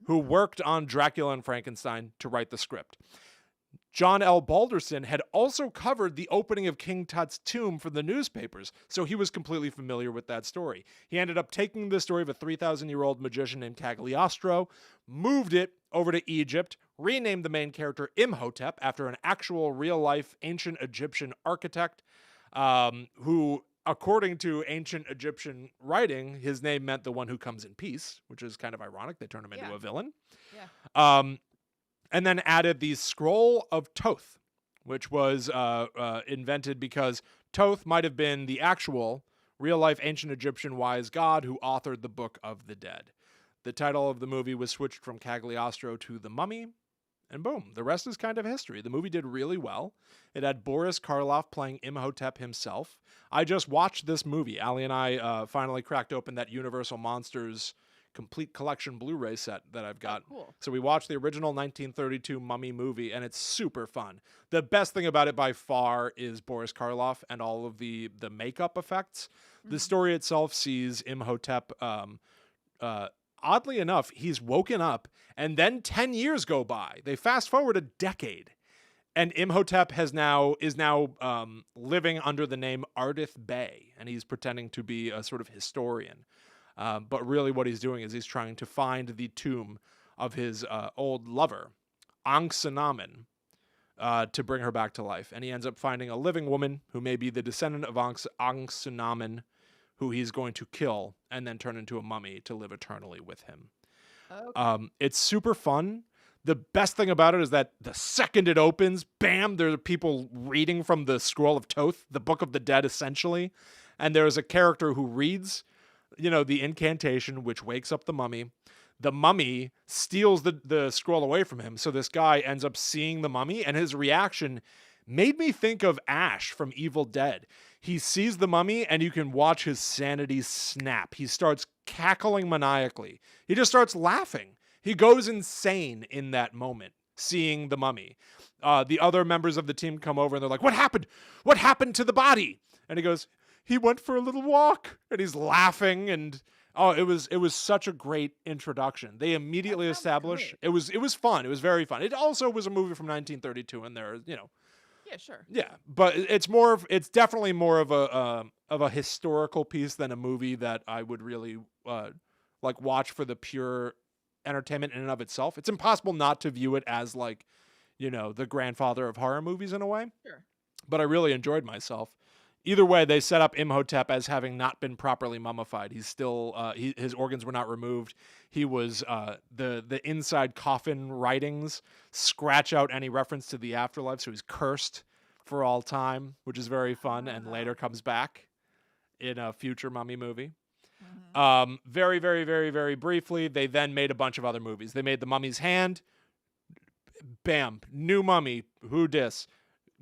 [SPEAKER 2] who worked on Dracula and Frankenstein, to write the script. John L. Balderston had also covered the opening of King Tut's tomb for the newspapers, so he was completely familiar with that story. He ended up taking the story of a 3,000-year-old magician named Cagliostro, moved it over to Egypt, renamed the main character Imhotep after an actual real-life ancient Egyptian architect, who, according to ancient Egyptian writing, his name meant the one who comes in peace, which is kind of ironic. They turned him into a villain.
[SPEAKER 1] Yeah.
[SPEAKER 2] And then added the Scroll of Thoth, which was invented because Thoth might have been the actual real-life ancient Egyptian wise god who authored the Book of the Dead. The title of the movie was switched from Cagliostro to The Mummy, and boom, the rest is kind of history. The movie did really well. It had Boris Karloff playing Imhotep himself. I just watched this movie. Allie and I finally cracked open that Universal Monsters complete collection Blu-ray set that I've got.
[SPEAKER 1] Oh, cool.
[SPEAKER 2] So we watched the original 1932 Mummy movie, and it's super fun. The best thing about it by far is Boris Karloff and all of the makeup effects. The story itself sees Imhotep, oddly enough, he's woken up, and then 10 years go by. They fast forward a decade, and Imhotep is now living under the name Ardith Bey, and he's pretending to be a sort of historian. But really what he's doing is he's trying to find the tomb of his old lover, Ankhsenamen, to bring her back to life. And he ends up finding a living woman who may be the descendant of Ankhsenamen, who he's going to kill and then turn into a mummy to live eternally with him. Okay. It's super fun. The best thing about it is that the second it opens, bam, there are people reading from the Scroll of Thoth, the Book of the Dead, essentially. And there's a character who reads the incantation, which wakes up the mummy. the mummy steals the scroll away from him. So this guy ends up seeing the mummy, and his reaction made me think of Ash from Evil Dead. He sees the mummy, and you can watch his sanity snap. He starts cackling maniacally. He just starts laughing. He goes insane in that moment, seeing the mummy. The other members of the team come over, and they're like, "What happened? What happened to the body?" And he goes, "He went for a little walk," and he's laughing. And it was such a great introduction. They immediately established it was fun. It was very fun. It also was a movie from 1932, and there,
[SPEAKER 1] Yeah, sure.
[SPEAKER 2] yeah, but it's definitely more of a historical piece than a movie that I would really like watch for the pure entertainment in and of itself. It's impossible not to view it as like, the grandfather of horror movies in a way.
[SPEAKER 1] Sure.
[SPEAKER 2] But I really enjoyed myself. Either way, they set up Imhotep as having not been properly mummified. He's still his organs were not removed. He was the inside coffin writings scratch out any reference to the afterlife, so he's cursed for all time, which is very fun, and later comes back in a future mummy movie. Very, very, very, very briefly, they then made a bunch of other movies. They made The Mummy's Hand. Bam, new mummy. Who dis?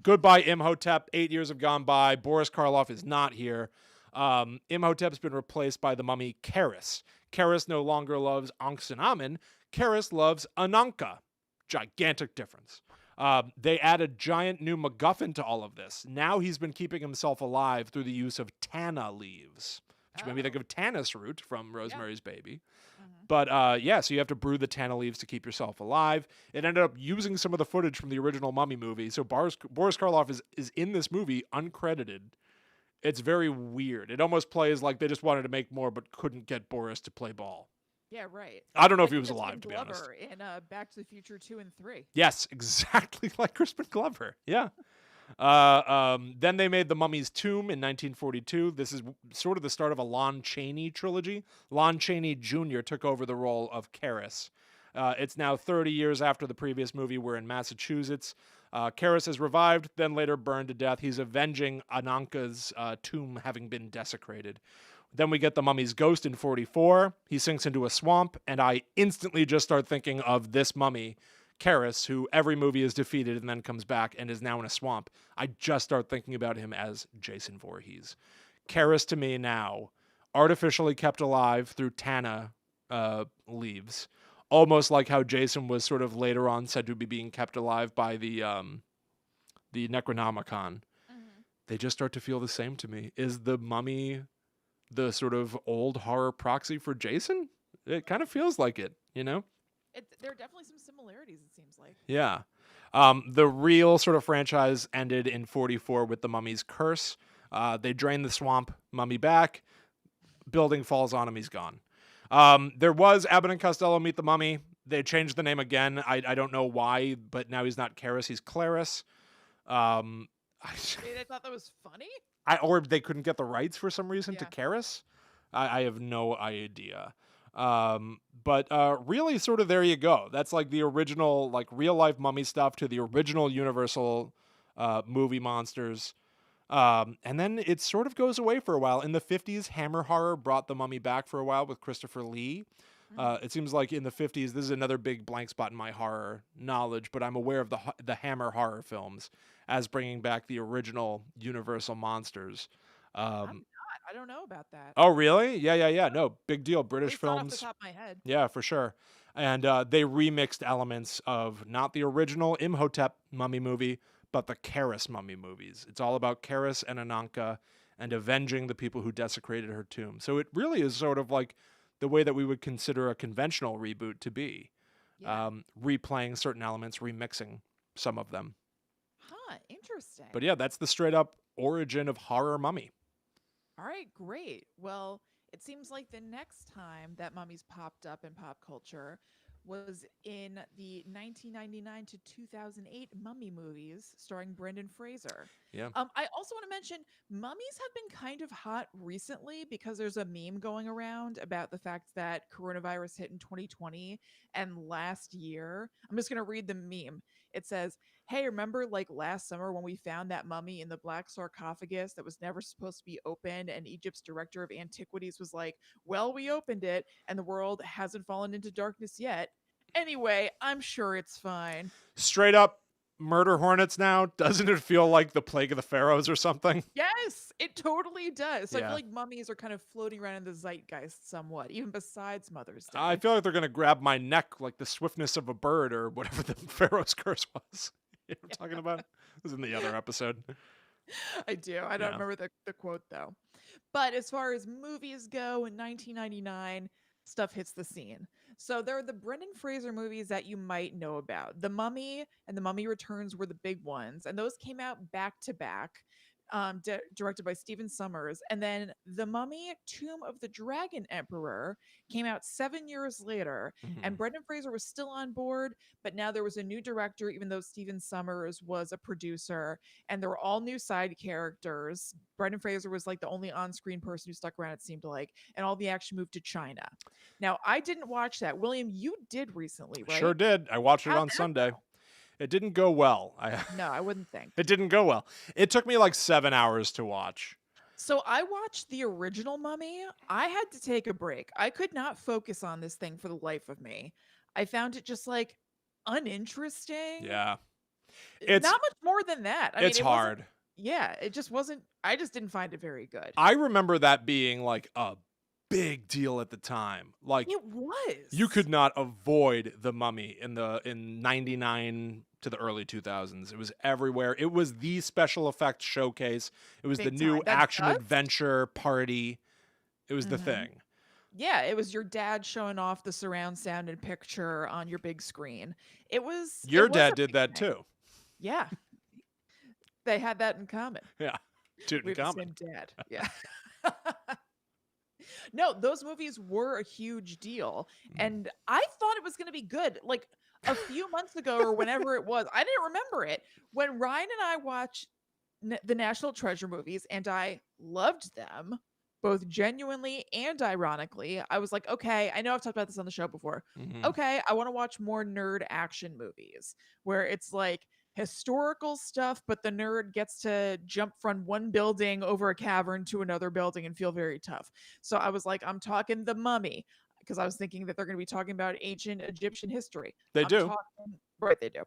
[SPEAKER 2] Goodbye, Imhotep. 8 years have gone by. Boris Karloff is not here. Imhotep's been replaced by the mummy Karis. Karis no longer loves Ankh-Senamen. Karis loves Ananka. Gigantic difference. They add a giant new MacGuffin to all of this. Now he's been keeping himself alive through the use of Tana leaves, which made me think of Tanis root from Rosemary's Baby. But so you have to brew the Tana leaves to keep yourself alive. It ended up using some of the footage from the original Mummy movie. So Boris Karloff is in this movie uncredited. It's very weird. It almost plays like they just wanted to make more but couldn't get Boris to play ball.
[SPEAKER 1] Yeah, right.
[SPEAKER 2] I don't know
[SPEAKER 1] like
[SPEAKER 2] if he was
[SPEAKER 1] Crispin
[SPEAKER 2] alive, to be honest.
[SPEAKER 1] Glover in Back to the Future 2 and 3.
[SPEAKER 2] Yes, exactly like Crispin Glover. Yeah. Then they made The Mummy's Tomb in 1942. This is sort of the start of a Lon Chaney trilogy. Lon Chaney Jr. took over the role of Karis. It's now 30 years after the previous movie. We're in Massachusetts. Karis is revived, then later burned to death. He's avenging Ananka's tomb having been desecrated. Then we get The Mummy's Ghost in 44. He sinks into a swamp, and I instantly just start thinking of this mummy, Karis, who every movie is defeated and then comes back and is now in a swamp. I just start thinking about him as Jason Voorhees. Karis to me now, artificially kept alive through Tana leaves, almost like how Jason was sort of later on said to be being kept alive by the Necronomicon. They just start to feel the same to me. Is the mummy the sort of old horror proxy for Jason? It kind of feels like it,
[SPEAKER 1] There are definitely some similarities, it seems like.
[SPEAKER 2] Yeah. The real sort of franchise ended in 44 with The Mummy's Curse. They drain the swamp, mummy back, building falls on him, he's gone. There was Abbott and Costello Meet the Mummy. They changed the name again. I don't know why, but now he's not Karis, he's Claris.
[SPEAKER 1] I thought that was funny?
[SPEAKER 2] Or they couldn't get the rights for some reason to Karis. I have no idea. But really sort of there you go. That's like the original, like real life mummy stuff to the original Universal movie monsters. And then it sort of goes away for a while. In the 50s, Hammer Horror brought the mummy back for a while with Christopher Lee. It seems like in the 50s, this is another big blank spot in my horror knowledge, but I'm aware of the Hammer Horror films as bringing back the original Universal monsters.
[SPEAKER 1] I'm not. I don't know about that.
[SPEAKER 2] Oh, really? Yeah. No, big deal. British films.
[SPEAKER 1] Off the top of my head.
[SPEAKER 2] Yeah, for sure. And they remixed elements of not the original Imhotep mummy movie, but the Karis mummy movies. It's all about Karis and Ananka and avenging the people who desecrated her tomb. So it really is sort of like the way that we would consider a conventional reboot to be.
[SPEAKER 1] Yeah.
[SPEAKER 2] Replaying certain elements, remixing some of them.
[SPEAKER 1] Huh, interesting.
[SPEAKER 2] But yeah, that's the straight up origin of horror mummy.
[SPEAKER 1] All right, great. Well, it seems like the next time that mummies popped up in pop culture was in the 1999 to 2008 Mummy movies starring Brendan Fraser.
[SPEAKER 2] Yeah.
[SPEAKER 1] I also want to mention mummies have been kind of hot recently because there's a meme going around about the fact that coronavirus hit in 2020 and last year. I'm just going to read the meme. It says, hey, remember like last summer when we found that mummy in the black sarcophagus that was never supposed to be opened? And Egypt's director of antiquities was like, well, we opened it and the world hasn't fallen into darkness yet. Anyway, I'm sure it's fine.
[SPEAKER 2] Straight up murder hornets now. Doesn't it feel like the plague of the pharaohs or something?
[SPEAKER 1] Yes, it totally does. So I
[SPEAKER 2] Yeah.
[SPEAKER 1] feel like mummies are kind of floating around in the zeitgeist somewhat, even besides Mother's Day.
[SPEAKER 2] I feel like they're going to grab my neck like the swiftness of a bird or whatever the pharaoh's curse was. You know what I'm talking about? This is in the other episode.
[SPEAKER 1] I do. I don't
[SPEAKER 2] Yeah.
[SPEAKER 1] remember the quote though. But as far as movies go, in 1999, stuff hits the scene. So there are the Brendan Fraser movies that you might know about. The Mummy and The Mummy Returns were the big ones, and those came out back to back. Directed by Stephen Sommers. And then The Mummy, Tomb of the Dragon Emperor came out 7 years later. And
[SPEAKER 2] Mhm.
[SPEAKER 1] Brendan Fraser was still on board, but now there was a new director, even though Stephen Sommers was a producer. And there were all new side characters. Brendan Fraser was like the only on screen person who stuck around, it seemed like. And all the action moved to China. Now, I didn't watch that. William, you did recently, right?
[SPEAKER 2] Sure did. I watched it
[SPEAKER 1] How'd
[SPEAKER 2] on
[SPEAKER 1] that
[SPEAKER 2] Sunday.
[SPEAKER 1] go?
[SPEAKER 2] It didn't go well.
[SPEAKER 1] No, I wouldn't think.
[SPEAKER 2] It didn't go well. It took me like 7 hours to watch.
[SPEAKER 1] So I watched the original Mummy. I had to take a break. I could not focus on this thing for the life of me. I found it just like uninteresting.
[SPEAKER 2] Yeah. It's
[SPEAKER 1] Not much more than that. I mean,
[SPEAKER 2] it's
[SPEAKER 1] it wasn't-
[SPEAKER 2] hard.
[SPEAKER 1] Yeah, it just wasn't. I just didn't find it very good.
[SPEAKER 2] I remember that being like a big deal at the time. Like
[SPEAKER 1] It was.
[SPEAKER 2] you could not avoid the Mummy in 99 to the early 2000s. It was everywhere. It was the special effects showcase. It was the
[SPEAKER 1] Big
[SPEAKER 2] new
[SPEAKER 1] time. That
[SPEAKER 2] action
[SPEAKER 1] dust?
[SPEAKER 2] adventure party. It was the
[SPEAKER 1] Mhm.
[SPEAKER 2] thing.
[SPEAKER 1] Yeah, it was your dad showing off the surround sound and picture on your big screen. It was.
[SPEAKER 2] Your
[SPEAKER 1] it was
[SPEAKER 2] dad
[SPEAKER 1] a
[SPEAKER 2] did
[SPEAKER 1] big
[SPEAKER 2] that
[SPEAKER 1] thing.
[SPEAKER 2] too.
[SPEAKER 1] Yeah, they had that in common.
[SPEAKER 2] Yeah. Dude,
[SPEAKER 1] We
[SPEAKER 2] in
[SPEAKER 1] have the
[SPEAKER 2] common.
[SPEAKER 1] same dad. Yeah. No, those movies were a huge deal. And I thought it was going to be good. Like a few months ago or whenever it was, I didn't remember it. When Ryan and I watched the National Treasure movies and I loved them, both genuinely and ironically, I was like, okay, I know I've talked about this on the show before.
[SPEAKER 2] Mhm.
[SPEAKER 1] Okay, I want to watch more nerd action movies where it's like historical stuff, but the nerd gets to jump from one building over a cavern to another building and feel very tough. So I was like, I'm talking The Mummy because I was thinking that they're going to be talking about ancient Egyptian history.
[SPEAKER 2] They
[SPEAKER 1] I'm
[SPEAKER 2] do.
[SPEAKER 1] talking, right, they do.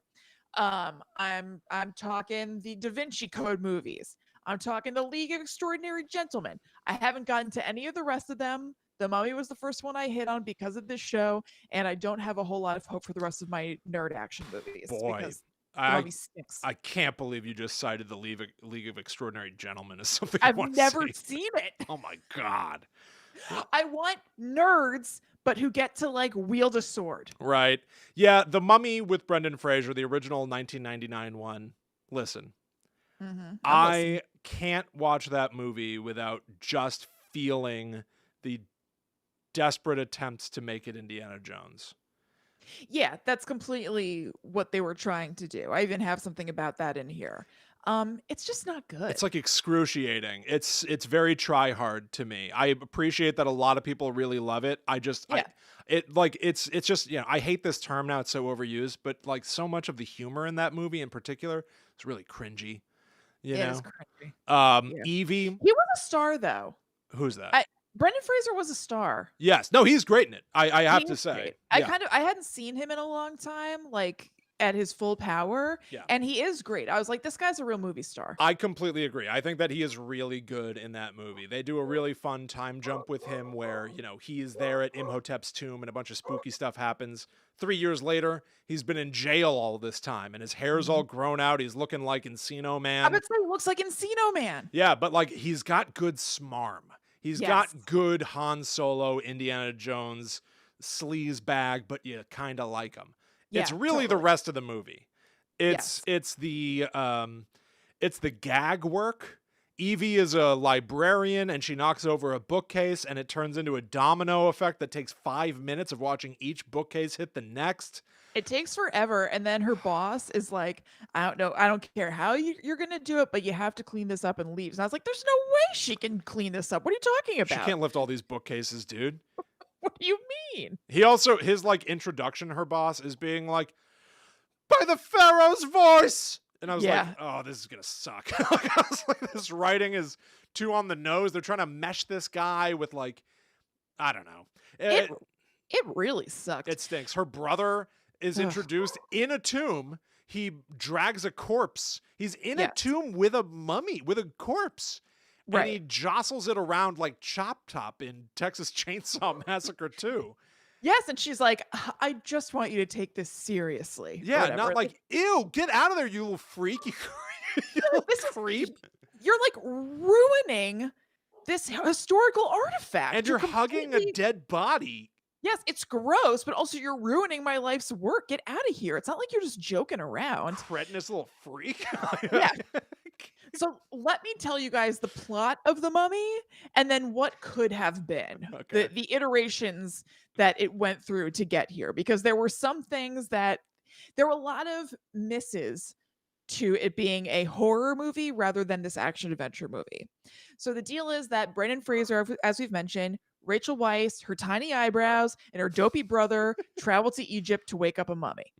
[SPEAKER 1] I'm talking the Da Vinci Code movies. I'm talking the League of Extraordinary Gentlemen. I haven't gotten to any of the rest of them. The Mummy was the first one I hit on because of this show, and I don't have a whole lot of hope for the rest of my nerd action movies
[SPEAKER 2] Boy,
[SPEAKER 1] because the
[SPEAKER 2] I
[SPEAKER 1] Mummy stinks.
[SPEAKER 2] I can't believe you just cited the League of Extraordinary Gentlemen as something I
[SPEAKER 1] I've
[SPEAKER 2] want
[SPEAKER 1] never
[SPEAKER 2] to see.
[SPEAKER 1] seen it.
[SPEAKER 2] Oh my god.
[SPEAKER 1] I want nerds, but who get to like wield a sword.
[SPEAKER 2] Right. Yeah, The Mummy with Brendan Fraser, the original 1999 one. Listen,
[SPEAKER 1] Mm-hmm.
[SPEAKER 2] I can't watch that movie without just feeling the desperate attempts to make it Indiana Jones.
[SPEAKER 1] Yeah, that's completely what they were trying to do. I even have something about that in here. It's just not good.
[SPEAKER 2] It's like excruciating. It's very try hard to me. I appreciate that a lot of people really love it.
[SPEAKER 1] Yeah.
[SPEAKER 2] It's just, you know, I hate this term now, it's so overused, but like so much of the humor in that movie in particular is really cringy. You
[SPEAKER 1] It
[SPEAKER 2] know?
[SPEAKER 1] is cringy. Yeah.
[SPEAKER 2] Evie,
[SPEAKER 1] He was a star though.
[SPEAKER 2] who's that?
[SPEAKER 1] Brendan Fraser was a star.
[SPEAKER 2] Yes. No, he's great in it. I have
[SPEAKER 1] He
[SPEAKER 2] to
[SPEAKER 1] is
[SPEAKER 2] say.
[SPEAKER 1] great.
[SPEAKER 2] Yeah.
[SPEAKER 1] I hadn't seen him in a long time, like at his full power.
[SPEAKER 2] Yeah.
[SPEAKER 1] And he is great. I was like, this guy's a real movie star.
[SPEAKER 2] I completely agree. I think that he is really good in that movie. They do a really fun time jump with him where, you know, he is there at Imhotep's tomb and a bunch of spooky stuff happens. 3 years later, he's been in jail all this time and his hair's all grown out. He's looking like Encino
[SPEAKER 1] I
[SPEAKER 2] Man.
[SPEAKER 1] would say he looks like Encino Man.
[SPEAKER 2] Yeah, but like he's got good smarm. He's
[SPEAKER 1] Yes.
[SPEAKER 2] got good Han Solo, Indiana Jones, sleaze bag, but you kind of like him. It's
[SPEAKER 1] Yeah,
[SPEAKER 2] really the
[SPEAKER 1] totally.
[SPEAKER 2] rest of the movie. It's the gag work. Evie is a librarian and she knocks over a bookcase and it turns into a domino effect that takes 5 minutes of watching each bookcase hit the next.
[SPEAKER 1] It takes forever. And then her boss is like, I don't know. I don't care how you're going to do it, but you have to clean this up and leaves. And I was like, there's no way she can clean this up. What are you talking
[SPEAKER 2] She
[SPEAKER 1] about?
[SPEAKER 2] can't lift all these bookcases, dude.
[SPEAKER 1] What do you mean?
[SPEAKER 2] He also, his like introduction, her boss is being like, by the Pharaoh's voice. And I was like,
[SPEAKER 1] Yeah.
[SPEAKER 2] oh, this is going to suck. Like, I was like, this writing is too on the nose. They're trying to mesh this guy with, like, I don't know.
[SPEAKER 1] It really sucked.
[SPEAKER 2] It stinks. Her brother is introduced in a tomb. He drags a corpse. He's in a tomb with a mummy, with a corpse.
[SPEAKER 1] Right.
[SPEAKER 2] And he jostles it around like Chop Top in Texas Chainsaw Massacre 2.
[SPEAKER 1] Yes, and she's like, I just want you to take this seriously.
[SPEAKER 2] Yeah, not like, ew, get out of there, you little freak. You little creep.
[SPEAKER 1] You're like ruining this historical artifact.
[SPEAKER 2] And you're hugging a dead body.
[SPEAKER 1] Yes, it's gross, but also you're ruining my life's work. Get out of here. It's not like you're just joking around.
[SPEAKER 2] Cretinous little freak.
[SPEAKER 1] Yeah. So let me tell you guys the plot of The Mummy and then what could have been.
[SPEAKER 2] Okay.
[SPEAKER 1] The iterations that it went through to get here, because there were some things that there were a lot of misses to it being a horror movie rather than this action adventure movie. So the deal is that Brendan Fraser, as we've mentioned, Rachel Weisz, her tiny eyebrows, and her dopey brother travel to Egypt to wake up a mummy.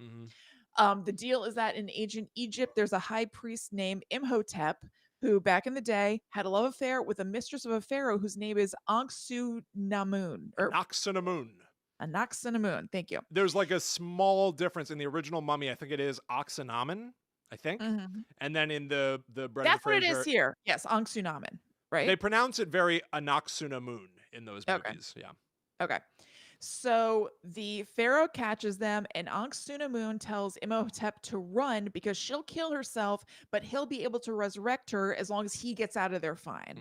[SPEAKER 1] The deal is that in ancient Egypt, there's a high priest named Imhotep who, back in the day, had a love affair with a mistress of a pharaoh whose name is Ankhsunamun. Anaxinamun. Thank you.
[SPEAKER 2] There's like a small difference in the original Mummy. I think it is Oxanamen, I think. And then in the Brendan
[SPEAKER 1] That's
[SPEAKER 2] Fraser,
[SPEAKER 1] what it is here. Yes, Ankhsunamun, right?
[SPEAKER 2] They pronounce it very Anaxunamun in those movies. Yeah.
[SPEAKER 1] Okay. So the pharaoh catches them, and Ankhsunamun tells Imhotep to run because she'll kill herself, but he'll be able to resurrect her as long as he gets out of there fine.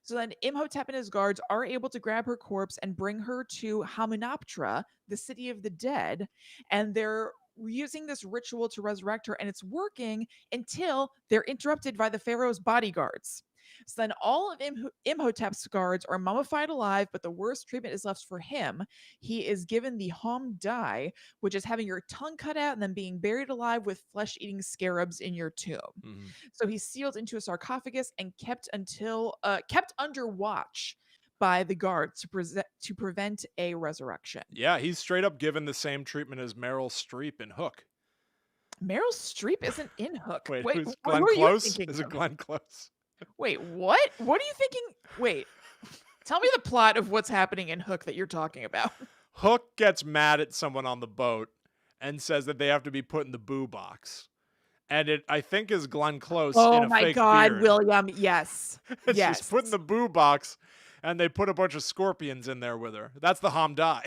[SPEAKER 1] So then Imhotep and his guards are able to grab her corpse and bring her to Hamunaptra, the city of the dead, and they're using this ritual to resurrect her, and it's working until they're interrupted by the pharaoh's bodyguards. So then all of Imhotep's guards are mummified alive, but the worst treatment is left for him. He is given the Hom Dai, which is having your tongue cut out and then being buried alive with flesh-eating scarabs in your tomb. So he's sealed into a sarcophagus and kept under watch by the guards to prevent a resurrection.
[SPEAKER 2] Yeah, he's straight up given the same treatment as Meryl Streep in Hook.
[SPEAKER 1] Meryl Streep isn't in Hook.
[SPEAKER 2] Wait, who's Glenn Close? Is it Glenn Close?
[SPEAKER 1] Wait, what? What are you thinking? Wait, tell me the plot of what's happening in Hook that you're talking about.
[SPEAKER 2] Hook gets mad at someone on the boat and says that they have to be put in the boo box. And it, I think, is Glenn Close in a fake beard. Oh my God,
[SPEAKER 1] William, yes.
[SPEAKER 2] Yes. She's put in the boo box, and they put a bunch of scorpions in there with her. That's the Hom Dai.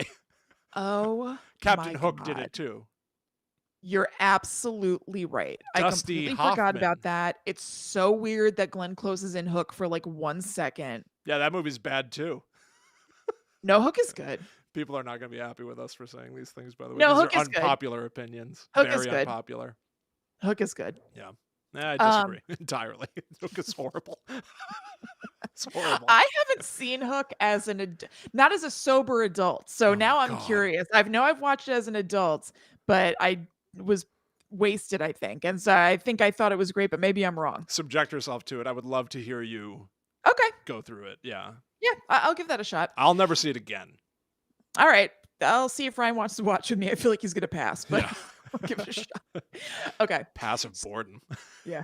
[SPEAKER 1] Oh,
[SPEAKER 2] Captain Hook did it too.
[SPEAKER 1] You're absolutely right.
[SPEAKER 2] Dusty
[SPEAKER 1] I completely
[SPEAKER 2] Hoffman.
[SPEAKER 1] forgot about that. It's so weird that Glenn Close is in Hook for like 1 second.
[SPEAKER 2] Yeah, that movie's bad too.
[SPEAKER 1] No, Hook is good.
[SPEAKER 2] People are not going to be happy with us for saying these things, by the way.
[SPEAKER 1] No,
[SPEAKER 2] these
[SPEAKER 1] Hook
[SPEAKER 2] are
[SPEAKER 1] is
[SPEAKER 2] unpopular opinions.
[SPEAKER 1] Hook
[SPEAKER 2] Very
[SPEAKER 1] is good.
[SPEAKER 2] unpopular.
[SPEAKER 1] Hook is good.
[SPEAKER 2] Yeah. I disagree entirely. Hook is horrible. It's horrible.
[SPEAKER 1] I haven't seen Hook as not as a sober adult. So now I'm curious. I've watched it as an adult, but I was wasted, I think. And so I think I thought it was great, but maybe I'm wrong.
[SPEAKER 2] Subject yourself to it. I would love to hear you go through it. Yeah.
[SPEAKER 1] Yeah, I'll give that a shot.
[SPEAKER 2] I'll never see it again.
[SPEAKER 1] All right. I'll see if Ryan wants to watch with me. I feel like he's going to pass, but
[SPEAKER 2] Yeah.
[SPEAKER 1] I'll give it a shot. Okay.
[SPEAKER 2] Passive boredom.
[SPEAKER 1] Yeah.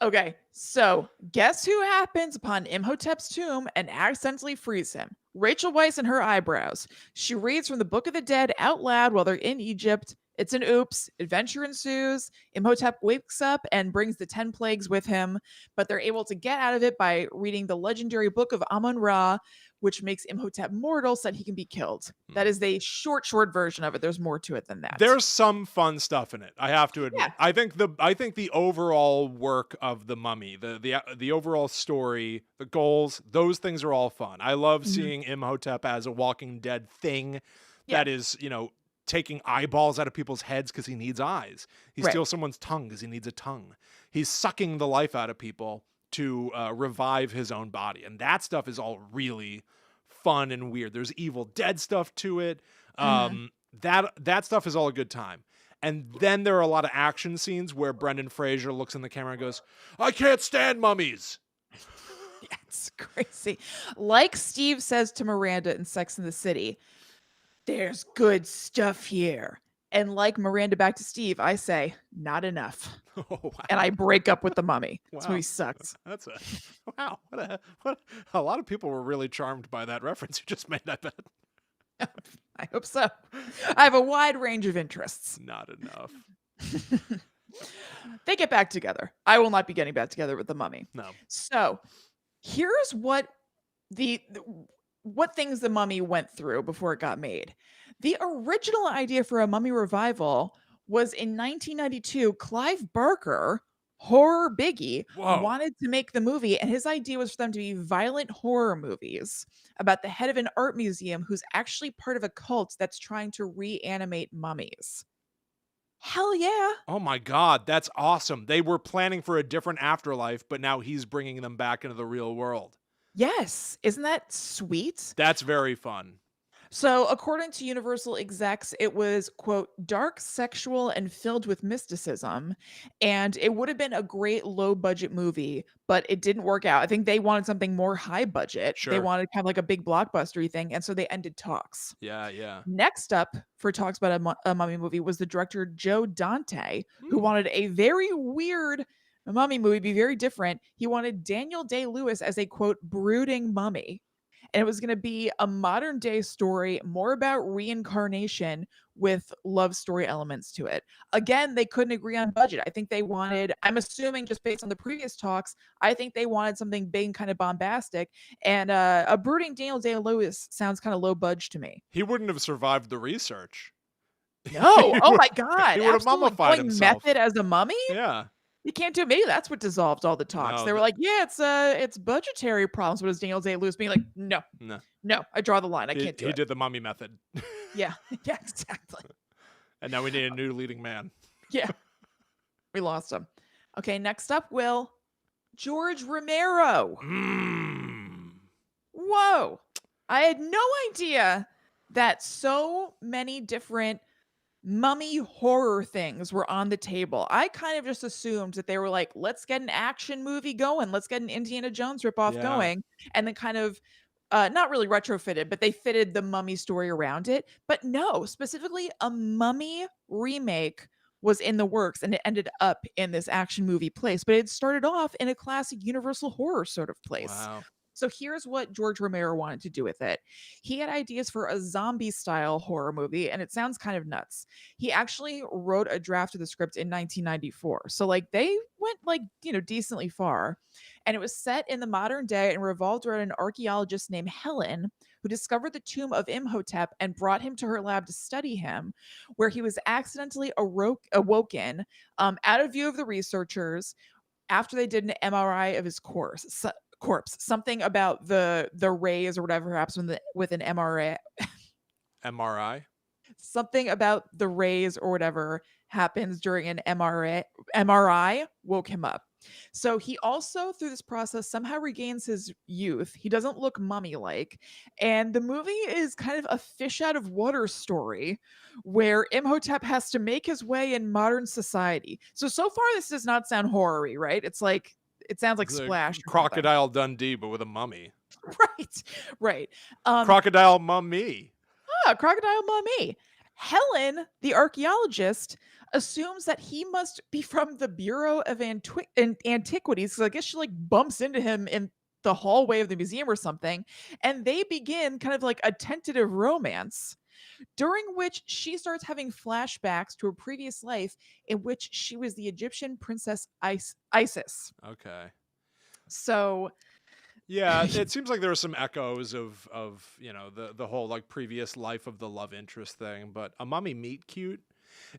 [SPEAKER 1] Okay. So guess who happens upon Imhotep's tomb and accidentally frees him? Rachel Weisz and her eyebrows. She reads from the Book of the Dead out loud while they're in Egypt. It's an oops. Adventure ensues. Imhotep wakes up and brings the 10 plagues with him, but they're able to get out of it by reading the legendary book of Amun-Ra, which makes Imhotep mortal so that he can be killed. That is the short version of it. There's more to it than that.
[SPEAKER 2] There's some fun stuff in it, I have to admit.
[SPEAKER 1] Yeah.
[SPEAKER 2] I think the overall work of The Mummy, the overall story, the goals, those things are all fun. I love seeing Imhotep as a Walking Dead thing that is, taking eyeballs out of people's heads because he needs eyes. He steals someone's tongue because he needs a tongue. He's sucking the life out of people to revive his own body. And that stuff is all really fun and weird. There's Evil Dead stuff to it. That stuff is all a good time. And then there are a lot of action scenes where Brendan Fraser looks in the camera and goes, I can't stand mummies.
[SPEAKER 1] Yeah, it's crazy. Like Steve says to Miranda in Sex and the City, there's good stuff here. And like Miranda back to Steve, I say, not enough.
[SPEAKER 2] Oh, wow.
[SPEAKER 1] And I break up with the mummy. This
[SPEAKER 2] Wow.
[SPEAKER 1] movie sucks.
[SPEAKER 2] That's a wow. What a lot of people were really charmed by that reference you just made, I bet.
[SPEAKER 1] I hope so. I have a wide range of interests.
[SPEAKER 2] Not enough.
[SPEAKER 1] They get back together. I will not be getting back together with the mummy.
[SPEAKER 2] No.
[SPEAKER 1] So here's what what things the mummy went through before it got made. The original idea for a mummy revival was in 1992. Clive Barker, horror biggie,
[SPEAKER 2] Whoa.
[SPEAKER 1] wanted to make the movie, and his idea was for them to be violent horror movies about the head of an art museum who's actually part of a cult that's trying to reanimate mummies. Hell yeah.
[SPEAKER 2] Oh my God, that's awesome. They were planning for a different afterlife, but now he's bringing them back into the real world.
[SPEAKER 1] Yes. Isn't that sweet?
[SPEAKER 2] That's very fun.
[SPEAKER 1] So, according to Universal execs, it was, quote, dark, sexual, and filled with mysticism. And it would have been a great low budget movie, but it didn't work out. I think they wanted something more high budget. They
[SPEAKER 2] Sure.
[SPEAKER 1] wanted kind of like a big blockbustery thing. And so they ended talks.
[SPEAKER 2] Yeah.
[SPEAKER 1] Next up for talks about a mummy movie was the director Joe Dante, who
[SPEAKER 2] Hmm.
[SPEAKER 1] wanted a very weird mummy movie, be very different. He wanted Daniel Day-Lewis as a, quote, brooding mummy. And it was going to be a modern day story, more about reincarnation with love story elements to it. Again, they couldn't agree on budget. I think they wanted, I'm assuming just based on the previous talks, I think they wanted something big and kind of bombastic. And a brooding Daniel Day-Lewis sounds kind of low budge to me.
[SPEAKER 2] He wouldn't have survived the research.
[SPEAKER 1] No. Oh my God.
[SPEAKER 2] He would have
[SPEAKER 1] Absolutely.
[SPEAKER 2] mummified
[SPEAKER 1] Going
[SPEAKER 2] himself.
[SPEAKER 1] method as a mummy?
[SPEAKER 2] Yeah.
[SPEAKER 1] You can't do it. Maybe that's what dissolved all the talks.
[SPEAKER 2] No,
[SPEAKER 1] they were like, yeah, it's budgetary problems. But it's Daniel Day-Lewis being like, no, I draw the line. I can't do it.
[SPEAKER 2] He did the mummy method.
[SPEAKER 1] Yeah, exactly.
[SPEAKER 2] And now we need a new leading man.
[SPEAKER 1] Yeah, we lost him. Okay, next up, Will, George Romero. Whoa. I had no idea that so many different mummy horror things were on the table. I kind of just assumed that they were like, let's get an action movie going. Let's get an Indiana Jones ripoff going. And then kind of not really retrofitted, but they fitted the mummy story around it. But no, specifically a mummy remake was in the works and it ended up in this action movie place. But it started off in a classic Universal horror sort of place.
[SPEAKER 2] Wow.
[SPEAKER 1] So here's what George Romero wanted to do with it. He had ideas for a zombie style horror movie, and it sounds kind of nuts. He actually wrote a draft of the script in 1994. So like they went like, decently far. And it was set in the modern day and revolved around an archaeologist named Helen who discovered the tomb of Imhotep and brought him to her lab to study him, where he was accidentally awoken out of view of the researchers after they did an MRI of his corpse. Something about the rays or whatever happens with an MRI.
[SPEAKER 2] MRI?
[SPEAKER 1] Something about the rays or whatever happens during an MRI woke him up. So he also, through this process, somehow regains his youth. He doesn't look mummy-like. And the movie is kind of a fish out of water story where Imhotep has to make his way in modern society. So far, this does not sound horror-y, right? It sounds like Splash.
[SPEAKER 2] Crocodile Dundee, but with a mummy.
[SPEAKER 1] Right.
[SPEAKER 2] Crocodile Mummy.
[SPEAKER 1] Crocodile Mummy. Helen, the archaeologist, assumes that he must be from the Bureau of Antiquities. So I guess she like bumps into him in the hallway of the museum or something. And they begin kind of like a tentative romance, during which she starts having flashbacks to a previous life in which she was the Egyptian princess Isis.
[SPEAKER 2] Okay.
[SPEAKER 1] So
[SPEAKER 2] yeah, it seems like there are some echoes of the whole like previous life of the love interest thing, but a mummy meet cute.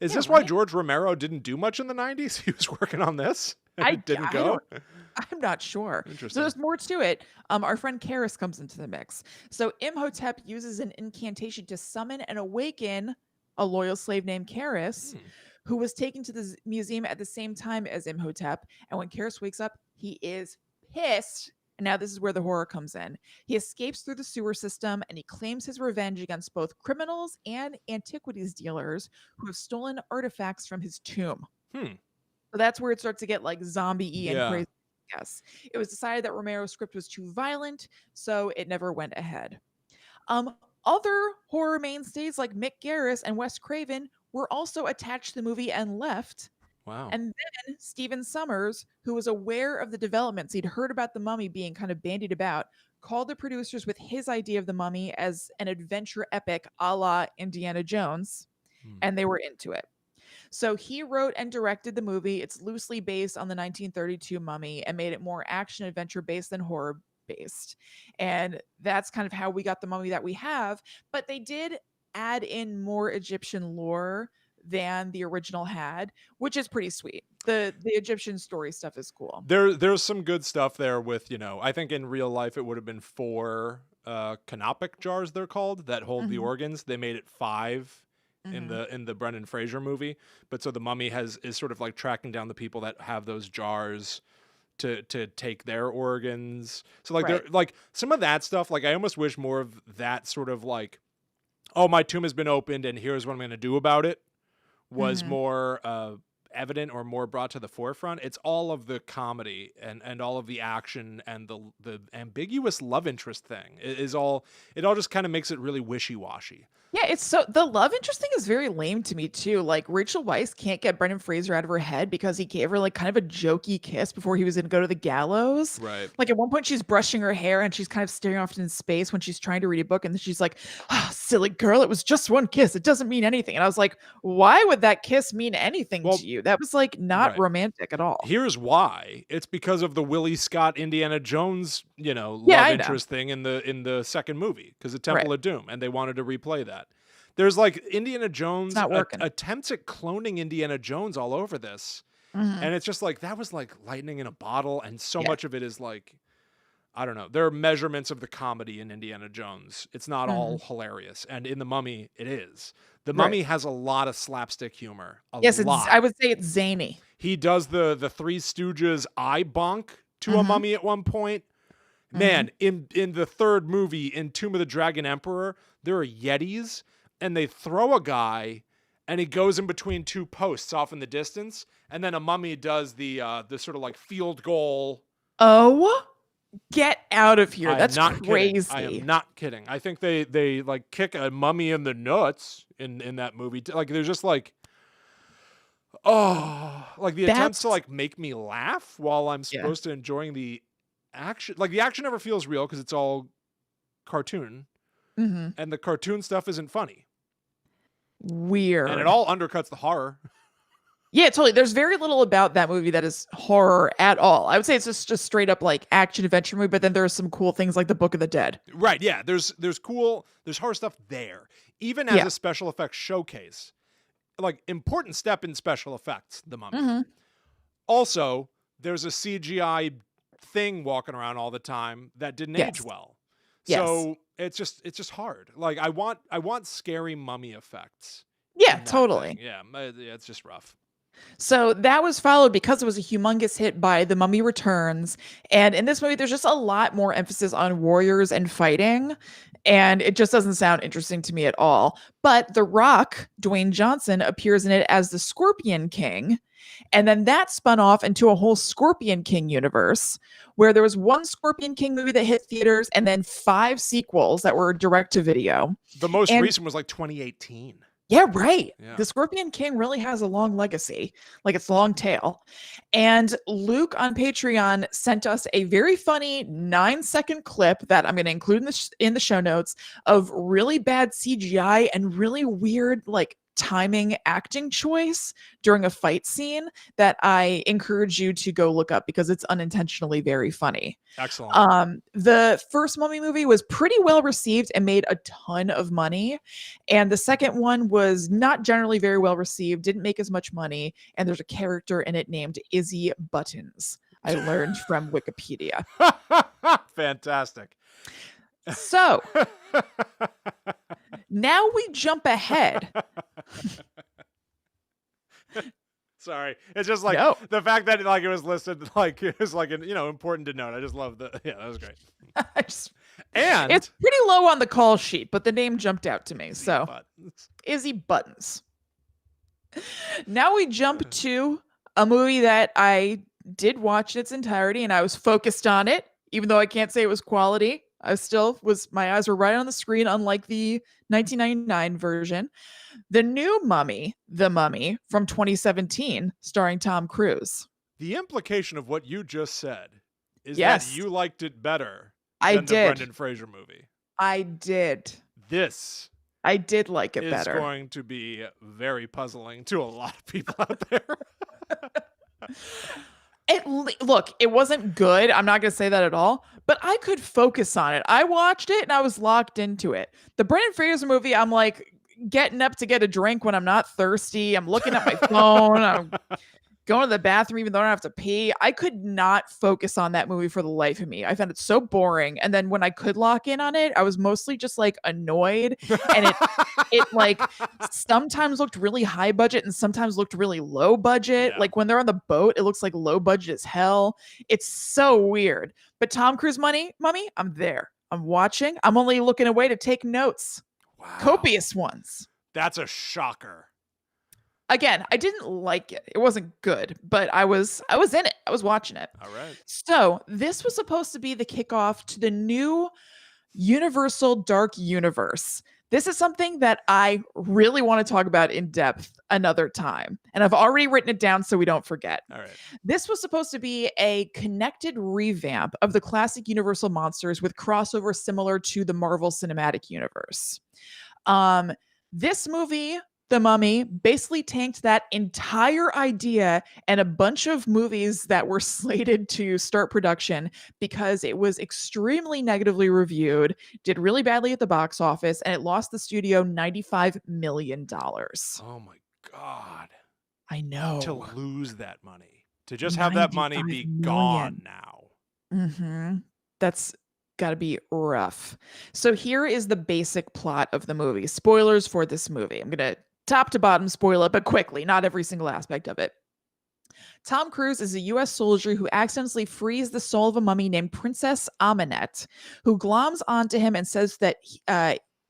[SPEAKER 2] Is this why George Romero didn't do much in the 90s? He was working on this. It didn't go.
[SPEAKER 1] I'm not sure.
[SPEAKER 2] Interesting.
[SPEAKER 1] So there's more to it. Our friend Karis comes into the mix. So Imhotep uses an incantation to summon and awaken a loyal slave named Karis, who was taken to the museum at the same time as Imhotep. And when Karis wakes up, he is pissed. And now this is where the horror comes in. He escapes through the sewer system and he claims his revenge against both criminals and antiquities dealers who have stolen artifacts from his tomb. So that's where it starts to get like zombie-y and crazy. Yes. It was decided that Romero's script was too violent, so it never went ahead. Other horror mainstays like Mick Garris and Wes Craven were also attached to the movie and left.
[SPEAKER 2] Wow.
[SPEAKER 1] And then Stephen Summers, who was aware of the developments, he'd heard about the Mummy being kind of bandied about, called the producers with his idea of the Mummy as an adventure epic a la Indiana Jones,
[SPEAKER 2] Hmm.
[SPEAKER 1] and they were into it. So he wrote and directed the movie. It's loosely based on the 1932 Mummy and made it more action adventure based than horror based. And that's kind of how we got the Mummy that we have. But they did add in more Egyptian lore than the original had, which is pretty sweet. The Egyptian story stuff is cool.
[SPEAKER 2] There's some good stuff there with, I think in real life it would have been 4 canopic jars, they're called, that hold the
[SPEAKER 1] Mhm.
[SPEAKER 2] organs. They made it 5 in
[SPEAKER 1] Mhm.
[SPEAKER 2] the Brendan Fraser movie. But so the Mummy is sort of like tracking down the people that have those jars to take their organs. So like
[SPEAKER 1] Right.
[SPEAKER 2] they're like some of that stuff, like I almost wish more of that sort of like, oh, my tomb has been opened and here's what I'm gonna do about it, was
[SPEAKER 1] Mhm.
[SPEAKER 2] more evident or more brought to the forefront. It's all of the comedy and all of the action and the ambiguous love interest thing is all. It all just kind of makes it really wishy-washy.
[SPEAKER 1] Yeah, it's so the love interest thing is very lame to me too. Like Rachel Weisz can't get Brendan Fraser out of her head because he gave her like kind of a jokey kiss before he was going to go to the gallows.
[SPEAKER 2] Right.
[SPEAKER 1] Like at one point she's brushing her hair and she's kind of staring off into space when she's trying to read a book and then she's like, "Ah, silly girl, it was just one kiss. It doesn't mean anything." And I was like, "Why would that kiss mean anything
[SPEAKER 2] Well,
[SPEAKER 1] to you? That was like not
[SPEAKER 2] right.
[SPEAKER 1] romantic at all."
[SPEAKER 2] Here's why. It's because of the Willie Scott Indiana Jones,
[SPEAKER 1] Yeah,
[SPEAKER 2] love
[SPEAKER 1] I know.
[SPEAKER 2] interest thing in the second movie, because the Temple
[SPEAKER 1] Right.
[SPEAKER 2] of Doom, and they wanted to replay that. There's like Indiana
[SPEAKER 1] It's
[SPEAKER 2] Jones
[SPEAKER 1] not working.
[SPEAKER 2] attempts at cloning Indiana Jones all over this.
[SPEAKER 1] Mhm.
[SPEAKER 2] And it's just like that was like lightning in a bottle, and so
[SPEAKER 1] Yeah.
[SPEAKER 2] much of it is like, I don't know. There are measurements of the comedy in Indiana Jones. It's not all
[SPEAKER 1] Mhm.
[SPEAKER 2] hilarious, and in The Mummy, it is. The
[SPEAKER 1] Right.
[SPEAKER 2] Mummy has a lot of slapstick humor, a
[SPEAKER 1] Yes,
[SPEAKER 2] lot.
[SPEAKER 1] I would say it's zany.
[SPEAKER 2] He does the Three Stooges eye bonk to a
[SPEAKER 1] Mhm.
[SPEAKER 2] mummy at one point.
[SPEAKER 1] Mhm.
[SPEAKER 2] Man, in the third movie, in Tomb of the Dragon Emperor, there are Yetis, and they throw a guy, and he goes in between 2 posts off in the distance, and then a mummy does the sort of like field goal.
[SPEAKER 1] Oh, get out of here.
[SPEAKER 2] I am
[SPEAKER 1] That's
[SPEAKER 2] not kidding. I am
[SPEAKER 1] crazy.
[SPEAKER 2] not kidding. I think they like kick a mummy in the nuts in that movie. Like there's just like, oh, like the attempts to
[SPEAKER 1] That's
[SPEAKER 2] like make me laugh while I'm
[SPEAKER 1] yeah.
[SPEAKER 2] supposed to enjoying the action. Like the action never feels real because it's all cartoon,
[SPEAKER 1] Mhm.
[SPEAKER 2] and the cartoon stuff isn't funny, and it
[SPEAKER 1] Weird.
[SPEAKER 2] all undercuts the horror.
[SPEAKER 1] Yeah, totally. There's very little about that movie that is horror at all. I would say it's just straight up like action adventure movie, but then there are some cool things like the Book of the Dead.
[SPEAKER 2] Right? Yeah. There's horror stuff there, even as
[SPEAKER 1] Yeah.
[SPEAKER 2] a special effects showcase. Like important step in special effects, The Mummy.
[SPEAKER 1] Mhm.
[SPEAKER 2] Also, there's a CGI thing walking around all the time that didn't age
[SPEAKER 1] Yes.
[SPEAKER 2] well.
[SPEAKER 1] Yes.
[SPEAKER 2] So it's just hard. Like I want scary mummy effects
[SPEAKER 1] Yeah,
[SPEAKER 2] in that
[SPEAKER 1] totally.
[SPEAKER 2] thing. Yeah, it's just rough.
[SPEAKER 1] So that was followed because it was a humongous hit by The Mummy Returns. And in this movie, there's just a lot more emphasis on warriors and fighting. And it just doesn't sound interesting to me at all. But The Rock, Dwayne Johnson, appears in it as the Scorpion King. And then that spun off into a whole Scorpion King universe where there was one Scorpion King movie that hit theaters and then 5 sequels that were direct to video.
[SPEAKER 2] The most
[SPEAKER 1] And
[SPEAKER 2] recent was like 2018.
[SPEAKER 1] yeah, right.
[SPEAKER 2] Yeah.
[SPEAKER 1] The Scorpion King really has a long legacy, like it's long tail. And Luke on Patreon sent us a very funny 9-second clip that I'm going to include in the show notes of really bad CGI and really weird like timing acting choice during a fight scene that I encourage you to go look up because it's unintentionally very funny.
[SPEAKER 2] Excellent.
[SPEAKER 1] The first Mummy movie was pretty well received and made a ton of money. And the second one was not generally very well received, didn't make as much money. And there's a character in it named Izzy Buttons. I learned from Wikipedia.
[SPEAKER 2] Fantastic.
[SPEAKER 1] So now we jump ahead.
[SPEAKER 2] Sorry, it's just like
[SPEAKER 1] No.
[SPEAKER 2] the fact that like it was listed like it was like important to note. I just love that was great. And
[SPEAKER 1] It's pretty low on the call sheet, but the name jumped out to me. So
[SPEAKER 2] Buttons.
[SPEAKER 1] Izzy Buttons. Now we jump to a movie that I did watch in its entirety and I was focused on it, even though I can't say it was quality. My eyes were right on the screen, unlike the 1999 version. The new Mummy, The Mummy from 2017, starring Tom Cruise.
[SPEAKER 2] The implication of what you just said is that
[SPEAKER 1] Yes,
[SPEAKER 2] you liked it better
[SPEAKER 1] I
[SPEAKER 2] than the
[SPEAKER 1] did.
[SPEAKER 2] Brendan Fraser movie.
[SPEAKER 1] I did.
[SPEAKER 2] This
[SPEAKER 1] I did like it
[SPEAKER 2] is
[SPEAKER 1] better.
[SPEAKER 2] going to be very puzzling to a lot of people out there.
[SPEAKER 1] Look, it wasn't good. I'm not going to say that at all, but I could focus on it. I watched it and I was locked into it. The Brendan Fraser movie, I'm like getting up to get a drink when I'm not thirsty. I'm looking at my phone. I'm going to the bathroom even though I don't have to pee. I could not focus on that movie for the life of me. I found it so boring. And then when I could lock in on it, I was mostly just like annoyed. And it like sometimes looked really high budget and sometimes looked really low budget.
[SPEAKER 2] Yeah.
[SPEAKER 1] Like when they're on the boat, it looks like low budget as hell. It's so weird. But Tom Cruise Mummy, I'm there. I'm watching. I'm only looking away to take notes.
[SPEAKER 2] Wow.
[SPEAKER 1] Copious ones.
[SPEAKER 2] That's a shocker.
[SPEAKER 1] Again, I didn't like it. It wasn't good, but I was in it. I was watching it.
[SPEAKER 2] All right.
[SPEAKER 1] So this was supposed to be the kickoff to the new Universal Dark Universe. This is something that I really want to talk about in depth another time. And I've already written it down so we don't forget.
[SPEAKER 2] All right.
[SPEAKER 1] This was supposed to be a connected revamp of the classic Universal monsters with crossover similar to the Marvel Cinematic Universe. This movie, The Mummy, basically tanked that entire idea and a bunch of movies that were slated to start production because it was extremely negatively reviewed, did really badly at the box office, and it lost the studio $95 million.
[SPEAKER 2] Oh my God.
[SPEAKER 1] I know.
[SPEAKER 2] To lose that money. To just have that money be gone now.
[SPEAKER 1] Mm-hmm. That's got to be rough. So here is the basic plot of the movie. Spoilers for this movie. I'm going to top to bottom spoil it, but quickly, not every single aspect of it. Tom Cruise is a U.S. soldier who accidentally frees the soul of a mummy named Princess Amenette, who gloms onto him and says that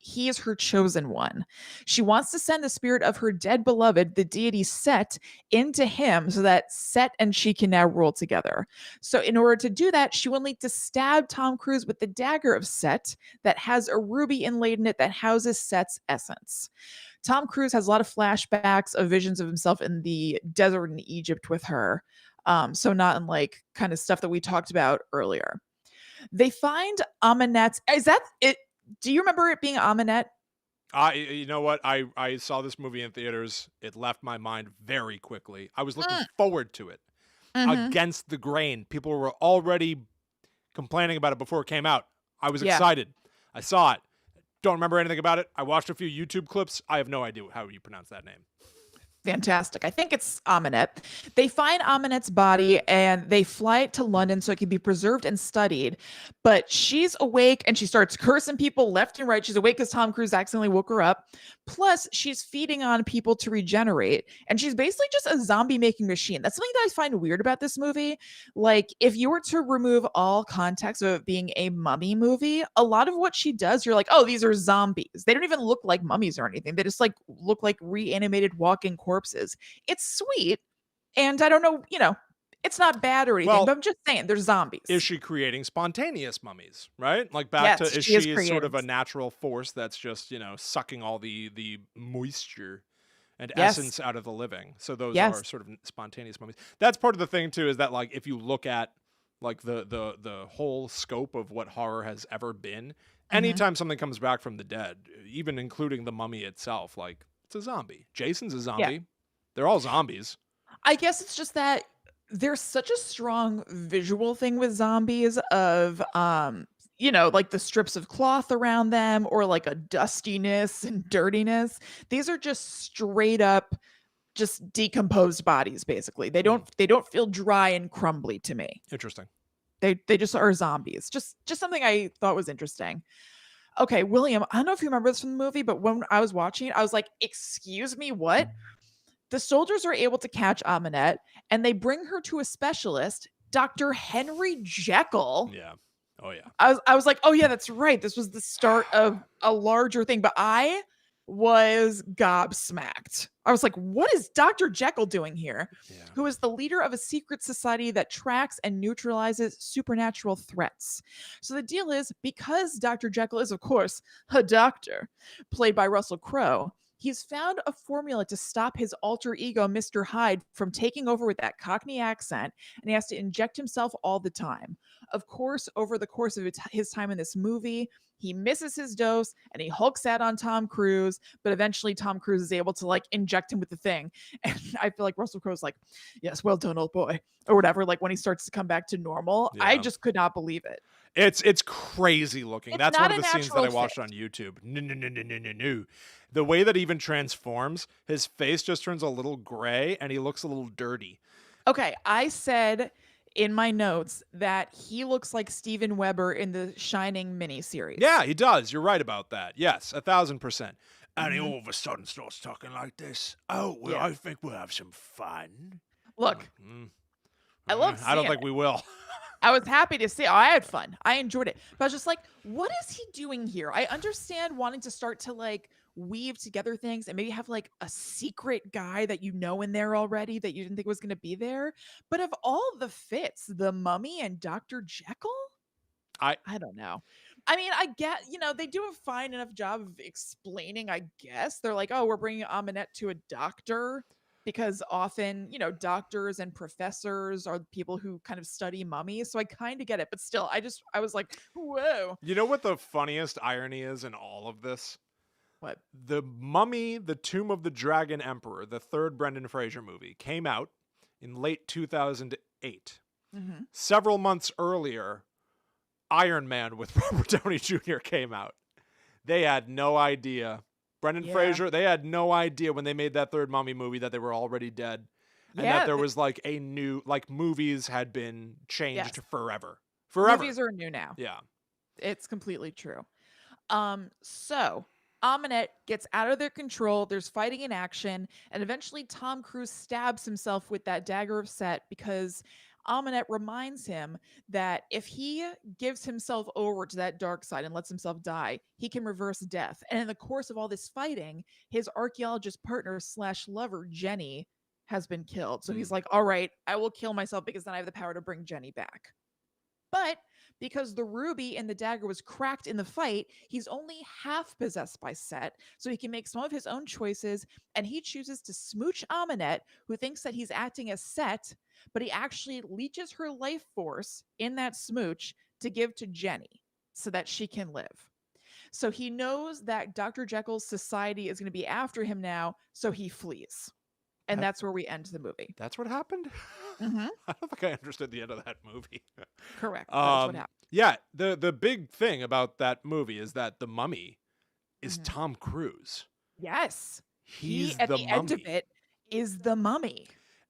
[SPEAKER 1] he is her chosen one. She wants to send the spirit of her dead beloved, the deity Set, into him so that Set and she can now rule together. So in order to do that, she will need to stab Tom Cruise with the dagger of Set that has a ruby inlaid in it that houses Set's essence. Tom Cruise has a lot of flashbacks of visions of himself in the desert in Egypt with her. So not in like kind of stuff that we talked about earlier. They find Amenette's. Is that it? Do you remember it being Amenette?
[SPEAKER 2] You know what? I saw this movie in theaters. It left my mind very quickly. I was looking forward to it. Against the grain. People were already complaining about it before it came out. I was excited. I saw it. Don't remember anything about it. I watched a few YouTube clips. I have no idea how you pronounce that name.
[SPEAKER 1] Fantastic. I think it's Amenette. They find Amenette's body and they fly it to London so it can be preserved and studied. But she's awake and she starts cursing people left and right. She's awake because Tom Cruise accidentally woke her up. Plus, she's feeding on people to regenerate. And she's basically just a zombie making machine. That's something that I find weird about this movie. Like, if you were to remove all context of it being a mummy movie, a lot of what she does, you're like, oh, these are zombies. They don't even look like mummies or anything. They just like look like reanimated walking corpses. It's sweet. And I don't know, it's not bad or anything, but I'm just saying there's zombies.
[SPEAKER 2] Is she creating spontaneous mummies, right? Like back to, is she sort of a natural force that's just, sucking all the moisture and essence out of the living. So those are sort of spontaneous mummies. That's part of the thing too, is that like, if you look at like the whole scope of what horror has ever been, anytime something comes back from the dead, even including the mummy itself, like it's a zombie. Jason's a zombie. Yeah. They're all zombies.
[SPEAKER 1] I guess it's just that there's such a strong visual thing with zombies of, like the strips of cloth around them or like a dustiness and dirtiness. These are just straight up just decomposed bodies, basically. They don't feel dry and crumbly to me.
[SPEAKER 2] Interesting.
[SPEAKER 1] They just are zombies. Just something I thought was interesting. Okay, William, I don't know if you remember this from the movie, but when I was watching it, I was like, excuse me, what? The soldiers are able to catch Amenette, and they bring her to a specialist, Dr. Henry Jekyll.
[SPEAKER 2] Yeah. Oh, yeah.
[SPEAKER 1] I was like, oh, yeah, that's right. This was the start of a larger thing, but I was gobsmacked I was like, what is Dr. Jekyll doing here?
[SPEAKER 2] Yeah.
[SPEAKER 1] Who is the leader of a secret society that tracks and neutralizes supernatural threats. So the deal is, because Dr. Jekyll is, of course, a doctor, played by Russell Crowe, he's found a formula to stop his alter ego, Mr. Hyde, from taking over with that Cockney accent, and he has to inject himself all the time. Of course, over the course of his time in this movie, he misses his dose and he hulks out on Tom Cruise, but eventually Tom Cruise is able to like inject him with the thing. And I feel like Russell Crowe's like, yes, well done, old boy, or whatever. Like when he starts to come back to normal, I
[SPEAKER 2] Yeah.
[SPEAKER 1] just could not believe it.
[SPEAKER 2] It's crazy looking.
[SPEAKER 1] It's
[SPEAKER 2] That's
[SPEAKER 1] not
[SPEAKER 2] one of
[SPEAKER 1] a
[SPEAKER 2] the scenes that I
[SPEAKER 1] natural
[SPEAKER 2] watched
[SPEAKER 1] fit.
[SPEAKER 2] on YouTube. No. The way that even transforms, his face just turns a little gray and he looks a little dirty.
[SPEAKER 1] Okay, I said in my notes that he looks like Steven Weber in the Shining miniseries.
[SPEAKER 2] Yeah, he does. You're right about that. Yes, 1,000%. And he
[SPEAKER 1] Mhm.
[SPEAKER 2] all of a sudden starts talking like this. Oh, well,
[SPEAKER 1] Yeah.
[SPEAKER 2] I think we'll have some fun.
[SPEAKER 1] Look,
[SPEAKER 2] Mm.
[SPEAKER 1] I love
[SPEAKER 2] I don't
[SPEAKER 1] seeing
[SPEAKER 2] think
[SPEAKER 1] it.
[SPEAKER 2] we will.
[SPEAKER 1] I was happy to see. Oh, I had fun. I enjoyed it. But I was just like, what is he doing here? I understand wanting to start to like weave together things and maybe have like a secret guy that you know in there already that you didn't think was going to be there. But of all the fits, the Mummy and Dr. Jekyll, I don't know. I mean, I get, they do a fine enough job of explaining, I guess. They're like, oh, we're bringing Aminette to a doctor because often, doctors and professors are the people who kind of study mummies. So I kind of get it. But still, I was like, whoa.
[SPEAKER 2] You know what the funniest irony is in all of this?
[SPEAKER 1] What?
[SPEAKER 2] The Mummy, The Tomb of the Dragon Emperor, the third Brendan Fraser movie, came out in late 2008.
[SPEAKER 1] Mm-hmm.
[SPEAKER 2] Several months earlier, Iron Man with Robert Downey Jr. came out. They had no idea. Brendan Fraser, they had no idea when they made that third Mummy movie that they were already dead. And that there was like a new, like movies had been changed forever.
[SPEAKER 1] Movies are new now.
[SPEAKER 2] Yeah.
[SPEAKER 1] It's completely true. So Aminette gets out of their control. There's fighting in action, and eventually Tom Cruise stabs himself with that dagger of Set because Aminette reminds him that if he gives himself over to that dark side and lets himself die, he can reverse death. And in the course of all this fighting, his archaeologist partner / lover, Jenny, has been killed. So he's like, all right, I will kill myself because then I have the power to bring Jenny back. But because the ruby in the dagger was cracked in the fight, he's only half possessed by Set, so he can make some of his own choices, and he chooses to smooch Aminette, who thinks that he's acting as Set, but he actually leeches her life force in that smooch to give to Jenny so that she can live. So he knows that Dr. Jekyll's society is going to be after him now, so he flees. And that's where we end the movie.
[SPEAKER 2] That's what happened?
[SPEAKER 1] Mm-hmm.
[SPEAKER 2] I don't think I understood the end of that movie.
[SPEAKER 1] Correct. That's what happened.
[SPEAKER 2] Yeah, the big thing about that movie is that the Mummy is Tom Cruise.
[SPEAKER 1] Yes.
[SPEAKER 2] He's
[SPEAKER 1] at
[SPEAKER 2] the
[SPEAKER 1] the
[SPEAKER 2] Mummy.
[SPEAKER 1] end of it is the Mummy.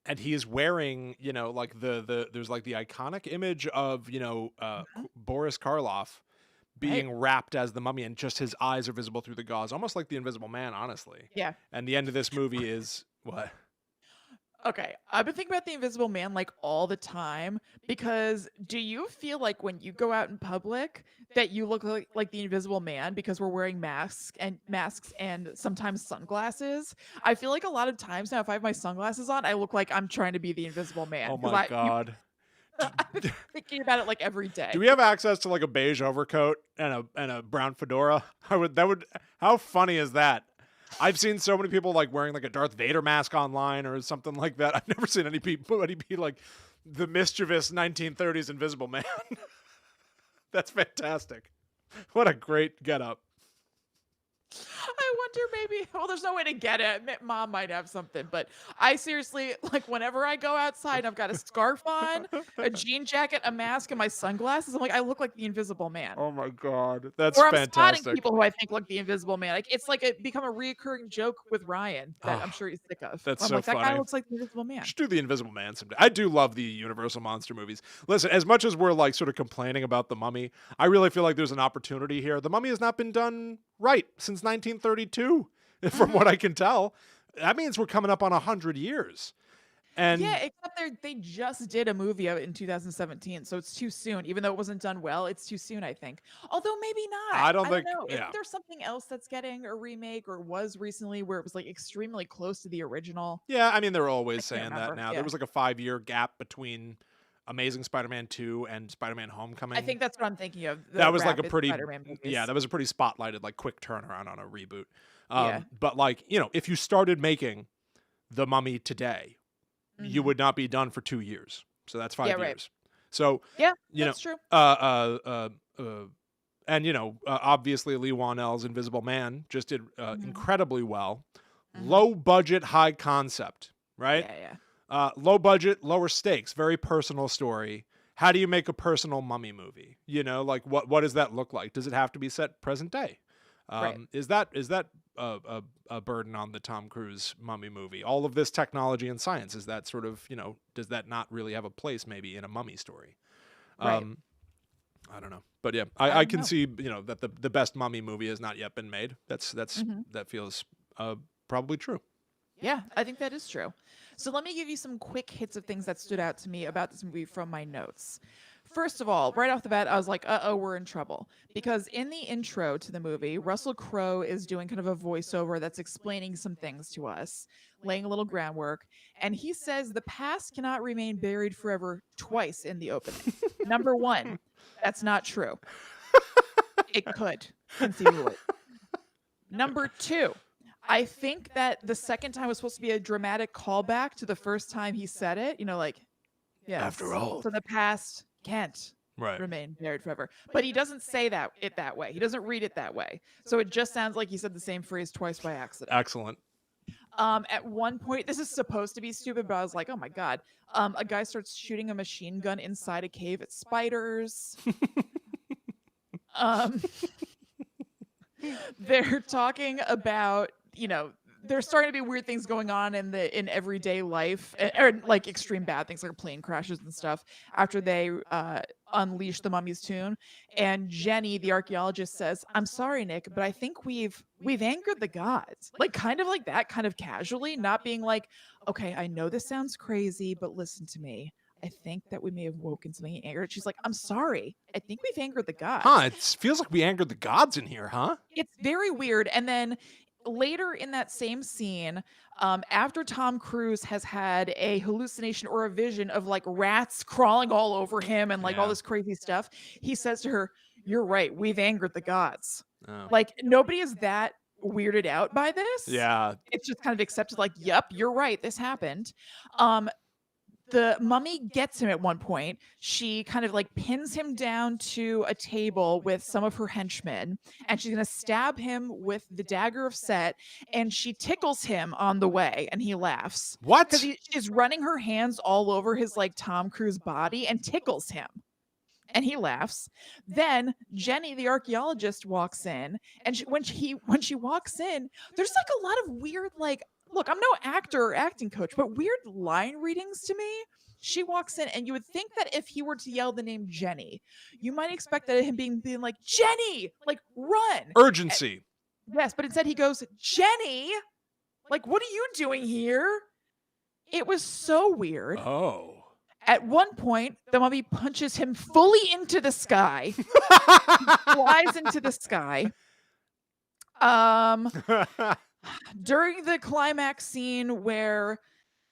[SPEAKER 2] And he is wearing, like there's like the iconic image of, Boris Karloff being wrapped as the Mummy, and just his eyes are visible through the gauze, almost like the Invisible Man, honestly.
[SPEAKER 1] Yeah.
[SPEAKER 2] And the end of this movie is what?
[SPEAKER 1] Okay, I've been thinking about the Invisible Man like all the time, because do you feel like when you go out in public that you look like the Invisible Man because we're wearing masks and sometimes sunglasses? I feel like a lot of times now if I have my sunglasses on, I look like I'm trying to be the Invisible Man.
[SPEAKER 2] Oh my God.
[SPEAKER 1] I've been thinking about it like every day.
[SPEAKER 2] Do we have access to like a beige overcoat and a brown fedora? How funny is that? I've seen so many people like wearing like a Darth Vader mask online or something like that. I've never seen anybody be like the mischievous 1930s Invisible Man. That's fantastic. What a great getup.
[SPEAKER 1] I wonder maybe, well, there's no way to get it. Mom might have something, but I seriously, like, whenever I go outside, I've got a scarf on, a jean jacket, a mask, and my sunglasses. I'm like, I look like the Invisible Man.
[SPEAKER 2] Oh my God. That's
[SPEAKER 1] or I'm
[SPEAKER 2] fantastic.
[SPEAKER 1] spotting people who I think look the Invisible Man. Like, it's like become a reoccurring joke with Ryan that I'm sure he's sick of.
[SPEAKER 2] That's
[SPEAKER 1] I'm
[SPEAKER 2] so
[SPEAKER 1] like, that
[SPEAKER 2] funny.
[SPEAKER 1] guy looks like the Invisible Man.
[SPEAKER 2] Just do the Invisible Man someday. I do love the Universal monster movies. Listen, as much as we're like sort of complaining about The Mummy, I really feel like there's an opportunity here. The Mummy has not been done right since 1932, from what I can tell. That means we're coming up on 100 years. And
[SPEAKER 1] yeah, except they just did a movie of it in 2017, so it's too soon. Even though it wasn't done well, it's too soon, I think. Although maybe not.
[SPEAKER 2] I don't
[SPEAKER 1] I don't
[SPEAKER 2] think,
[SPEAKER 1] know.
[SPEAKER 2] yeah.
[SPEAKER 1] Isn't there something else that's getting a remake or was recently where it was like extremely close to the original?
[SPEAKER 2] Yeah, I mean, they're
[SPEAKER 1] I
[SPEAKER 2] always
[SPEAKER 1] can't
[SPEAKER 2] saying that
[SPEAKER 1] remember.
[SPEAKER 2] now.
[SPEAKER 1] Yeah.
[SPEAKER 2] There was like a 5-year gap between Amazing Spider-Man 2 and Spider-Man
[SPEAKER 1] I
[SPEAKER 2] Homecoming.
[SPEAKER 1] think that's what I'm thinking of. The
[SPEAKER 2] That was like a
[SPEAKER 1] rapid
[SPEAKER 2] pretty,
[SPEAKER 1] Spider-Man
[SPEAKER 2] yeah,
[SPEAKER 1] movies.
[SPEAKER 2] that was a pretty spotlighted, like, quick turnaround on a reboot.
[SPEAKER 1] Yeah.
[SPEAKER 2] But, like, you know, if you started making The Mummy today, you
[SPEAKER 1] Mhm.
[SPEAKER 2] would not be done for 2 years. So that's 5
[SPEAKER 1] Yeah, right.
[SPEAKER 2] years. So,
[SPEAKER 1] Yeah,
[SPEAKER 2] you know,
[SPEAKER 1] that's true.
[SPEAKER 2] and, you know, obviously Lee Whannell's Invisible Man just did
[SPEAKER 1] Mhm.
[SPEAKER 2] incredibly well.
[SPEAKER 1] Mhm.
[SPEAKER 2] Low budget, high concept, right?
[SPEAKER 1] Yeah, yeah.
[SPEAKER 2] Low budget, lower stakes, very personal story. How do you make a personal mummy movie? You know, like what does that look like? Does it have to be set present day?
[SPEAKER 1] Right.
[SPEAKER 2] Is that a burden on the Tom Cruise mummy movie? All of this technology and science, is that sort of, you know, does that not really have a place maybe in a mummy story?
[SPEAKER 1] Right.
[SPEAKER 2] I don't know, but yeah,
[SPEAKER 1] I
[SPEAKER 2] I
[SPEAKER 1] don't
[SPEAKER 2] can
[SPEAKER 1] know.
[SPEAKER 2] see, you know, that the best mummy movie has not yet been made.
[SPEAKER 1] Mhm.
[SPEAKER 2] That feels probably true.
[SPEAKER 1] Yeah, I think that is true. So let me give you some quick hits of things that stood out to me about this movie from my notes. First of all, right off the bat, I was like, uh-oh, we're in trouble. Because in the intro to the movie, Russell Crowe is doing kind of a voiceover that's explaining some things to us, laying a little groundwork. And he says the past cannot remain buried forever twice in the opening. Number one, that's not true. It could, conceivably. Number two, I think that the second time was supposed to be a dramatic callback to the first time he said it. You know, like, yes.
[SPEAKER 2] After all.
[SPEAKER 1] So the past can't
[SPEAKER 2] Right.
[SPEAKER 1] remain buried forever. But he doesn't say that way. He doesn't read it that way. So it just sounds like he said the same phrase twice by accident.
[SPEAKER 2] Excellent.
[SPEAKER 1] At one point, this is supposed to be stupid, but I was like, oh my God. A guy starts shooting a machine gun inside a cave at spiders. um they're talking about, you know, there's starting to be weird things going on in everyday life, or like extreme bad things like plane crashes and stuff after they unleash the mummy's tomb. And Jenny, the archaeologist, says, I'm sorry, Nick, but I think we've angered the gods. Like kind of like that, kind of casually, not being like, okay, I know this sounds crazy, but listen to me. I think that we may have woken something in anger. She's like, I'm sorry. I think we've angered the gods.
[SPEAKER 2] Huh, it feels like we angered the gods in here, huh?
[SPEAKER 1] It's very weird. And then later in that same scene, after Tom Cruise has had a hallucination or a vision of like rats crawling all over him and like all
[SPEAKER 2] Yeah.
[SPEAKER 1] this crazy stuff, he says to her, "You're right. We've angered the gods."
[SPEAKER 2] Oh.
[SPEAKER 1] Like nobody is that weirded out by this.
[SPEAKER 2] Yeah.
[SPEAKER 1] It's just kind of accepted, like, yep, you're right. This happened. The mummy gets him at one point. She kind of like pins him down to a table with some of her henchmen, and she's gonna stab him with the dagger of Set, and she tickles him on the way, and he laughs.
[SPEAKER 2] What?
[SPEAKER 1] Because she's running her hands all over his like Tom Cruise body and tickles him. And he laughs. Then Jenny, the archaeologist, walks in, and when she walks in, there's like a lot of weird, like, look, I'm no actor or acting coach, but weird line readings to me. She walks in, and you would think that if he were to yell the name Jenny, you might expect that him being like, Jenny, like, run.
[SPEAKER 2] Urgency.
[SPEAKER 1] Yes, but instead he goes, Jenny, like, what are you doing here? It was so weird.
[SPEAKER 2] Oh.
[SPEAKER 1] At one point, the mummy punches him fully into the sky, flies into the sky. During the climax scene where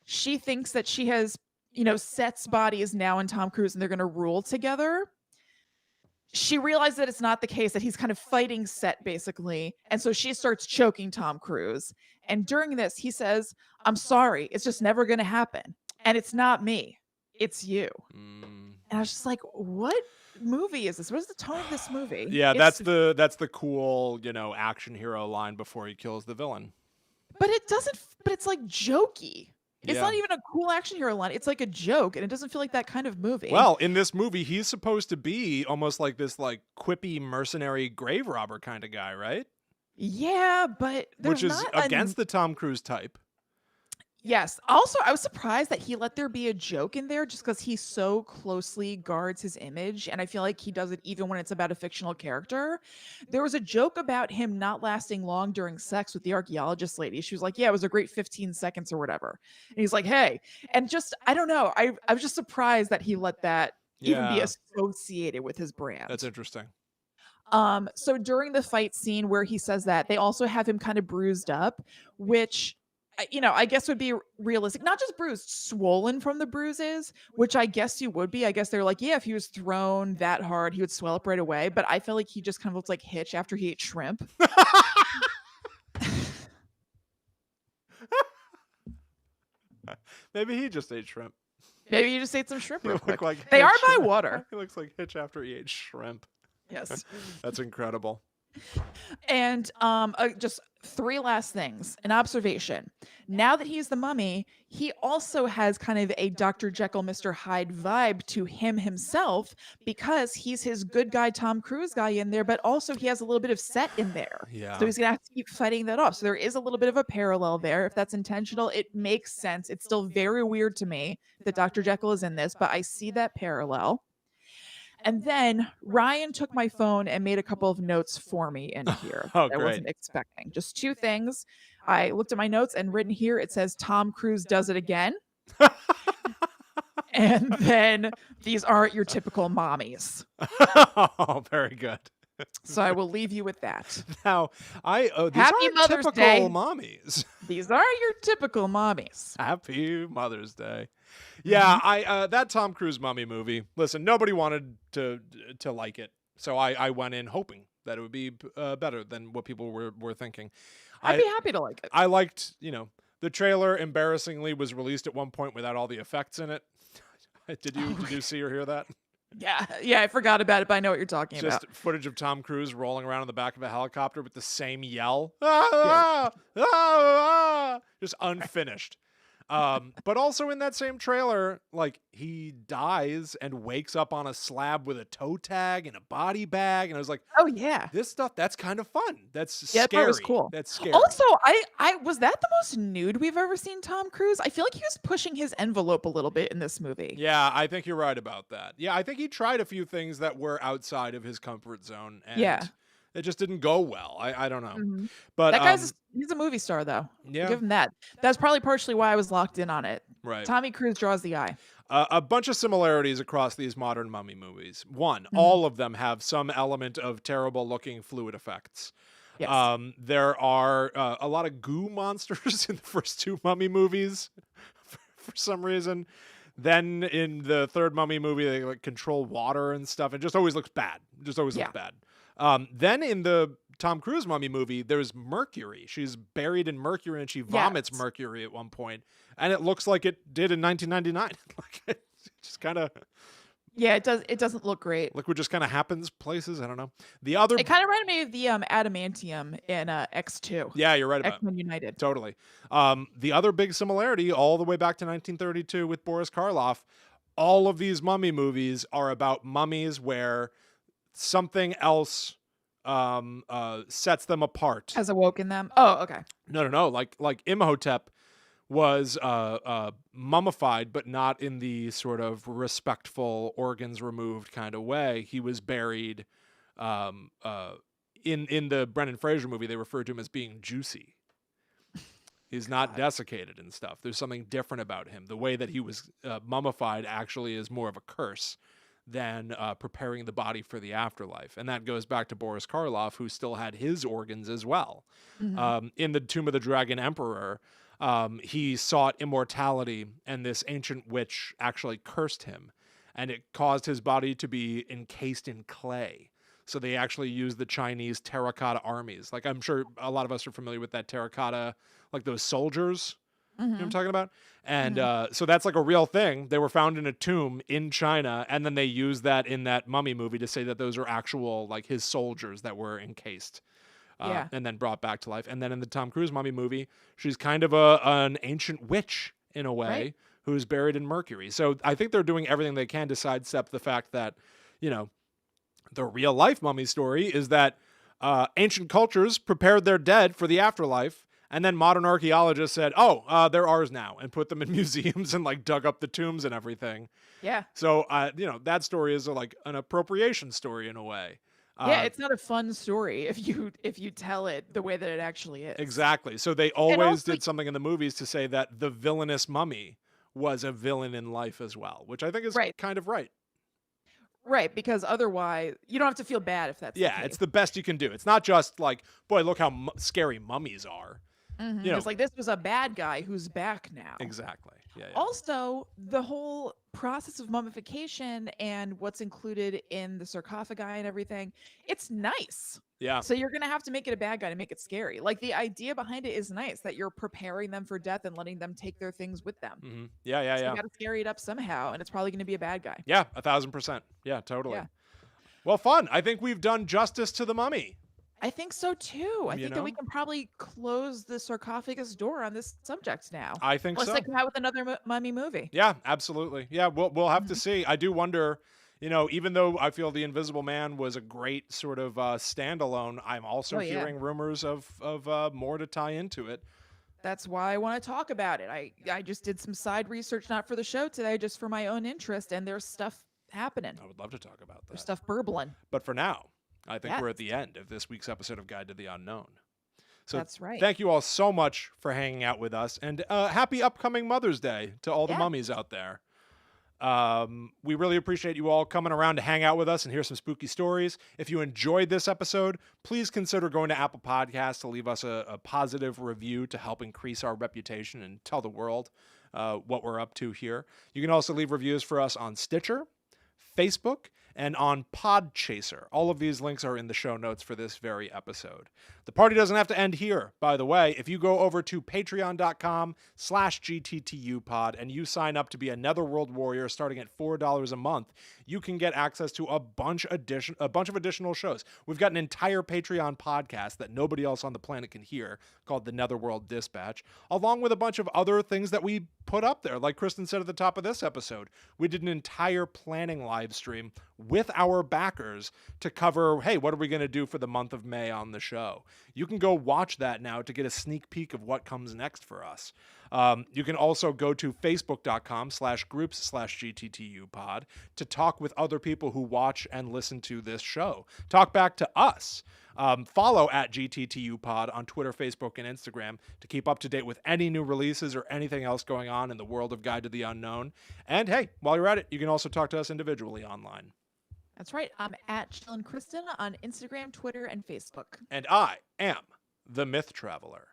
[SPEAKER 1] she thinks that she has, you know, Set's body is now in Tom Cruise and they're going to rule together, she realized that it's not the case, that he's kind of fighting Set basically. And so she starts choking Tom Cruise. And during this, he says, I'm sorry, it's just never going to happen. And it's not me. It's you. And I was just like, what movie is this? What is the tone of this movie?
[SPEAKER 2] Yeah, that's the cool, you know, action hero line before he kills the villain.
[SPEAKER 1] But it doesn't, but it's like jokey. It's
[SPEAKER 2] Yeah.
[SPEAKER 1] not even a cool action hero line. It's like a joke, and it doesn't feel like that kind of movie.
[SPEAKER 2] Well, in this movie, he's supposed to be almost like this like quippy mercenary grave robber kind of guy, right?
[SPEAKER 1] Yeah, but there's
[SPEAKER 2] Which is
[SPEAKER 1] not
[SPEAKER 2] against the Tom Cruise type.
[SPEAKER 1] Yes. Also, I was surprised that he let there be a joke in there just because he so closely guards his image. And I feel like he does it even when it's about a fictional character. There was a joke about him not lasting long during sex with the archaeologist lady. She was like, yeah, it was a great 15 seconds or whatever. And he's like, hey. And just, I don't know. I was just surprised that he let that even be
[SPEAKER 2] Yeah,
[SPEAKER 1] associated with his
[SPEAKER 2] that's
[SPEAKER 1] brand.
[SPEAKER 2] interesting.
[SPEAKER 1] So during the fight scene where he says that, they also have him kind of bruised up, which I guess would be realistic. Not just bruised, swollen from the bruises, which I guess you would be. I guess they're like, yeah, if he was thrown that hard, he would swell up right away. But I feel like he just kind of looks like Hitch after he ate shrimp.
[SPEAKER 2] Maybe he just ate shrimp.
[SPEAKER 1] Maybe you just ate some shrimp
[SPEAKER 2] He
[SPEAKER 1] real
[SPEAKER 2] looked
[SPEAKER 1] quick.
[SPEAKER 2] like
[SPEAKER 1] They are
[SPEAKER 2] Hitch.
[SPEAKER 1] by water.
[SPEAKER 2] He looks like Hitch after he ate shrimp.
[SPEAKER 1] Yes.
[SPEAKER 2] That's incredible.
[SPEAKER 1] And just three last things. An observation. Now that he's the mummy, he also has kind of a Dr. Jekyll, Mr. Hyde vibe to him himself because he's his good guy Tom Cruise guy in there, but also he has a little bit of set in there.
[SPEAKER 2] Yeah.
[SPEAKER 1] So he's gonna have to keep fighting that off. So there is a little bit of a parallel there. If that's intentional, it makes sense. It's still very weird to me that Dr. Jekyll is in this, but I see that parallel. And then Ryan took my phone and made a couple of notes for me in here
[SPEAKER 2] Oh,
[SPEAKER 1] that I
[SPEAKER 2] great.
[SPEAKER 1] wasn't expecting. Just two things. I looked at my notes and written here it says Tom Cruise does it again. And then these aren't your typical mommies.
[SPEAKER 2] Oh, very good.
[SPEAKER 1] So I will leave you with that.
[SPEAKER 2] Now, these
[SPEAKER 1] Happy
[SPEAKER 2] aren't
[SPEAKER 1] Mother's
[SPEAKER 2] typical
[SPEAKER 1] Day.
[SPEAKER 2] mommies.
[SPEAKER 1] These are your typical mommies.
[SPEAKER 2] Happy Mother's Day. Yeah, I that Tom Cruise mummy movie. Listen, nobody wanted to like it, so I went in hoping that it would be better than what people were thinking.
[SPEAKER 1] I'd be happy to like it.
[SPEAKER 2] I liked, the trailer. Embarrassingly, was released at one point without all the effects in it. Did you see or hear that?
[SPEAKER 1] Yeah, I forgot about it, but I know what you're talking
[SPEAKER 2] Just
[SPEAKER 1] about.
[SPEAKER 2] footage of Tom Cruise rolling around in the back of a helicopter with the same yell. Just unfinished. But also in that same trailer, like, he dies and wakes up on a slab with a toe tag and a body bag. And I was like,
[SPEAKER 1] Oh yeah.
[SPEAKER 2] this stuff, that's kind of fun. That's
[SPEAKER 1] Yeah,
[SPEAKER 2] scary.
[SPEAKER 1] that was cool.
[SPEAKER 2] That's scary.
[SPEAKER 1] Also, I was that the most nude we've ever seen Tom Cruise? I feel like he was pushing his envelope a little bit in this movie.
[SPEAKER 2] Yeah, I think you're right about that. Yeah, I think he tried a few things that were outside of his comfort zone. And
[SPEAKER 1] Yeah.
[SPEAKER 2] it just didn't go well. I don't know.
[SPEAKER 1] Mhm.
[SPEAKER 2] But
[SPEAKER 1] That guy's he's a movie star though.
[SPEAKER 2] yeah,
[SPEAKER 1] Give him that. That's probably partially why I was locked in on it.
[SPEAKER 2] right.
[SPEAKER 1] Tommy Cruise draws the eye.
[SPEAKER 2] A bunch of similarities across these modern mummy movies. One, all of them have some element of terrible looking fluid effects.
[SPEAKER 1] Yes.
[SPEAKER 2] There are a lot of goo monsters in the first two mummy movies for some reason. Then in the third mummy movie, they like control water and stuff. It just always looks bad. Looks bad. Then in the Tom Cruise mummy movie, there's mercury. She's buried in mercury and she vomits
[SPEAKER 1] Yes.
[SPEAKER 2] mercury at one point, and it looks like it did in 1999. Like it just kind of
[SPEAKER 1] Yeah, it doesn't look great.
[SPEAKER 2] liquid just kind of happens places. I don't know. The other,
[SPEAKER 1] It kind of reminded me of the adamantium in X2.
[SPEAKER 2] yeah, you're right about it.
[SPEAKER 1] X-Men United.
[SPEAKER 2] Totally. The other big similarity, all the way back to 1932 with Boris Karloff, all of these mummy movies are about mummies where something else sets them apart.
[SPEAKER 1] Has awoken them. Oh, okay.
[SPEAKER 2] No. Like Imhotep was mummified, but not in the sort of respectful, organs removed kind of way. He was buried. In the Brendan Fraser movie, they referred to him as being juicy. He's not desiccated and stuff. There's something different about him. The way that he was mummified actually is more of a curse than preparing the body for the afterlife. And that goes back to Boris Karloff, who still had his organs as well. In the Tomb of the Dragon Emperor, he sought immortality, and this ancient witch actually cursed him, and it caused his body to be encased in clay. So they actually used the Chinese terracotta armies. Like, I'm sure a lot of us are familiar with that terracotta, like those soldiers. You know what I'm talking about? And so that's like a real thing. They were found in a tomb in China, and then they used that in that mummy movie to say that those are actual, like, his soldiers that were encased. And then brought back to life. And then in the Tom Cruise mummy movie, she's kind of an ancient witch in a way,
[SPEAKER 1] Right.
[SPEAKER 2] who's buried in mercury. So I think they're doing everything they can to sidestep the fact that, the real life mummy story is that ancient cultures prepared their dead for the afterlife, And then modern archaeologists said, oh, they're ours now, and put them in museums and like dug up the tombs and everything.
[SPEAKER 1] Yeah.
[SPEAKER 2] So, that story is like an appropriation story in a way.
[SPEAKER 1] Yeah, it's not a fun story if you tell it the way that it actually is.
[SPEAKER 2] Exactly. So they always
[SPEAKER 1] also-
[SPEAKER 2] did something in the movies to say that the villainous mummy was a villain in life as well, which I think is
[SPEAKER 1] Right.
[SPEAKER 2] kind of right.
[SPEAKER 1] Right, because otherwise you don't have to feel bad if that's the
[SPEAKER 2] Yeah,
[SPEAKER 1] case.
[SPEAKER 2] it's the best you can do. It's not just like, boy, look how scary mummies are.
[SPEAKER 1] Mhm.
[SPEAKER 2] You know,
[SPEAKER 1] It's like this was a bad guy who's back now.
[SPEAKER 2] exactly. Yeah.
[SPEAKER 1] Also, the whole process of mummification and what's included in the sarcophagi and everything, it's nice.
[SPEAKER 2] Yeah.
[SPEAKER 1] So you're going to have to make it a bad guy to make it scary. Like the idea behind it is nice that you're preparing them for death and letting them take their things with them.
[SPEAKER 2] Mm-hmm. Yeah.
[SPEAKER 1] So you got to scary it up somehow, and it's probably going to be a bad guy.
[SPEAKER 2] Yeah, 1,000%. Yeah, totally.
[SPEAKER 1] Yeah.
[SPEAKER 2] Well, fun. I think we've done justice to the mummy.
[SPEAKER 1] I think so too. I
[SPEAKER 2] You
[SPEAKER 1] think that we
[SPEAKER 2] know?
[SPEAKER 1] can probably close the sarcophagus door on this subject now.
[SPEAKER 2] I think
[SPEAKER 1] Unless
[SPEAKER 2] so.
[SPEAKER 1] they come out with another mummy movie.
[SPEAKER 2] Yeah, absolutely. Yeah, we'll have to see. I do wonder, even though I feel The Invisible Man was a great sort of standalone, I'm also hearing rumors of more to tie into it.
[SPEAKER 1] That's why I want to talk about it. I just did some side research, not for the show today, just for my own interest, and there's stuff happening.
[SPEAKER 2] I would love to talk about that.
[SPEAKER 1] There's stuff burbling.
[SPEAKER 2] But for now, I think we're
[SPEAKER 1] Yes.
[SPEAKER 2] at the end of this week's episode of Guide to the Unknown. So
[SPEAKER 1] That's right.
[SPEAKER 2] Thank you all so much for hanging out with us, and happy upcoming Mother's Day to all the mummies out there. We really appreciate you all coming around to hang out with us and hear some spooky stories. If you enjoyed this episode, please consider going to Apple Podcasts to leave us a positive review to help increase our reputation and tell the world what we're up to here. You can also leave reviews for us on Stitcher, Facebook, and on Podchaser. All of these links are in the show notes for this very episode. The party doesn't have to end here, by the way. If you go over to patreon.com/GTTUpod and you sign up to be a Netherworld Warrior starting at $4 a month, you can get access to a bunch of additional shows. We've got an entire Patreon podcast that nobody else on the planet can hear called The Netherworld Dispatch, along with a bunch of other things that we put up there. Like Kristen said at the top of this episode, we did an entire planning live stream with our backers to cover, hey, what are we going to do for the month of May on the show? You can go watch that now to get a sneak peek of what comes next for us. You can also go to facebook.com/groups/GTTUpod to talk with other people who watch and listen to this show. Talk back to us. Follow at GTTUpod on Twitter, Facebook, and Instagram to keep up to date with any new releases or anything else going on in the world of Guide to the Unknown. And hey, while you're at it, you can also talk to us individually online.
[SPEAKER 1] That's right. I'm at Chillin' Kristen on Instagram, Twitter, and Facebook.
[SPEAKER 2] And I am the Myth Traveler.